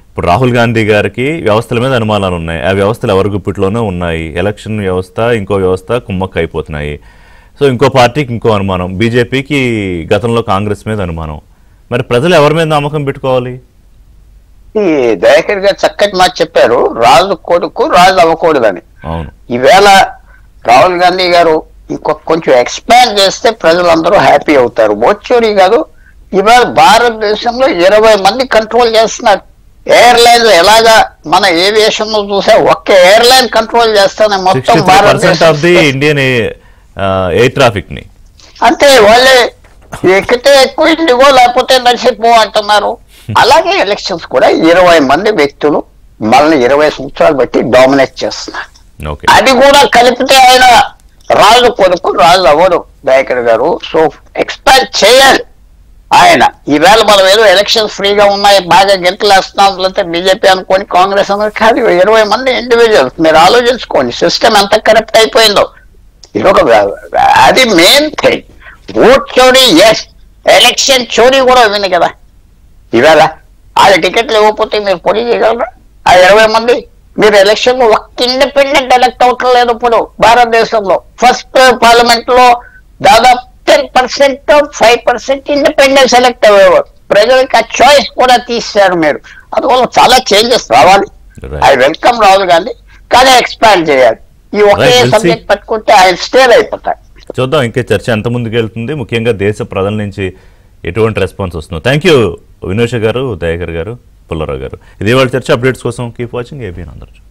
ఇప్పుడు రాహుల్ గాంధీ గారికి వ్యవస్థల మీద అనుమానాలు ఉన్నాయి. ఆ వ్యవస్థలు ఎవరి గుప్పిట్లోనే ఉన్నాయి. ఎలక్షన్ వ్యవస్థ ఇంకో వ్యవస్థ కుమ్మక్క అయిపోతున్నాయి. సో ఇంకో పార్టీకి ఇంకో అనుమానం, బీజేపీకి గతంలో కాంగ్రెస్ మీద అనుమానం. మరి ప్రజలు ఎవరి మీద నమ్మకం పెట్టుకోవాలి? దయాకర్ గారు చక్కటి మాట చెప్పారు. రాజు కొడుకు రాజు అవ్వకూడదని. అవును, ఈవేళ రాహుల్ గాంధీ గారు కొంచెం ఎక్స్పాండ్ చేస్తే ప్రజలందరూ హ్యాపీ అవుతారు. ఓచోరీ కాదు, ఇవాళ భారతదేశంలో 20 మంది కంట్రోల్ చేస్తున్నారు. ఎయిర్లైన్స్ ఎలాగా మన ఏవియేషన్ లో చూసా ఒక్క ఎయిర్లైన్ కంట్రోల్ చేస్తానే మొత్తం ఇండియన్ ఎయిర్ ట్రాఫిక్ ని. అంతే, వాళ్ళే ఎక్కితే ఎక్కువ ఇండిగో లేకపోతే నడిచిపో అంటున్నారు. అలాగే ఎలక్షన్స్ కూడా 20 మంది వ్యక్తులు మనల్ని 20 సంవత్సరాలు బట్టి డామినేట్ చేస్తున్నారు. అది కూడా కలిపితే ఆయన రాజు కొడుకు రాజు అవ్వడు దయాకర్ గారు. సో ఎక్స్పాండ్ చేయాలి ఆయన. ఈవేళ మనం ఏదో ఎలక్షన్స్ ఫ్రీగా ఉన్నాయి బాగా గెంటలేస్తున్నాం లేకపోతే బీజేపీ అనుకోని కాంగ్రెస్ అనుకోని కాదు. 20 మంది ఇండివిజువల్స్ మీరు ఆలోచించుకోండి సిస్టమ్ ఎంత కరప్ట్ అయిపోయిందో. ఇది ఒక అది మెయిన్ థింగ్. ఓట్ చోరీ ఎస్, ఎలక్షన్ చోరీ కూడా విని కదా. ఈవేళ వాళ్ళ టికెట్లు ఇవ్వకపోతే మీరు పోటీ చేయగలరా? ఆ 20 మంది మీరు ఎలక్షన్ లో ఒక్క ఇండిపెండెంట్ ఎలక్ట్ అవటం లేదు. ఇప్పుడు భారతదేశంలో ఫస్ట్ పార్లమెంట్ లో దాదాపు 10% 5% ఇండిపెండెంట్ సెలెక్ట్ అయ్యేవారు. ప్రజలకి ఆ చాయిస్ కూడా తీశారు మీరు. అందువల్ల చాలా చేంజెస్ రావాలి. ఐ వెల్కమ్ రాహుల్ గాంధీ, కానీ ఎక్స్పాండ్ చేయాలి. ఈ ఒకే Right, we'll see. సబ్జెక్ట్ పట్టుకుంటే ఆయన స్టేల్ అయిపోతాడు. చూద్దాం ఇంకా చర్చ ఎంత ముందుకు వెళ్తుంది, ముఖ్యంగా దేశ ప్రజల నుంచి ఎటువంటి రెస్పాన్స్ వస్తుందో. థ్యాంక్ యూ వినోష్ గారు, దయాకర్ గారు, పుల్లారావు గారు. ఇదే వాళ్ళ చర్చ. అప్డేట్స్ కోసం కీప్ వాచింగ్ ఏబిఎన్ ఆంధ్రజ్యోతి.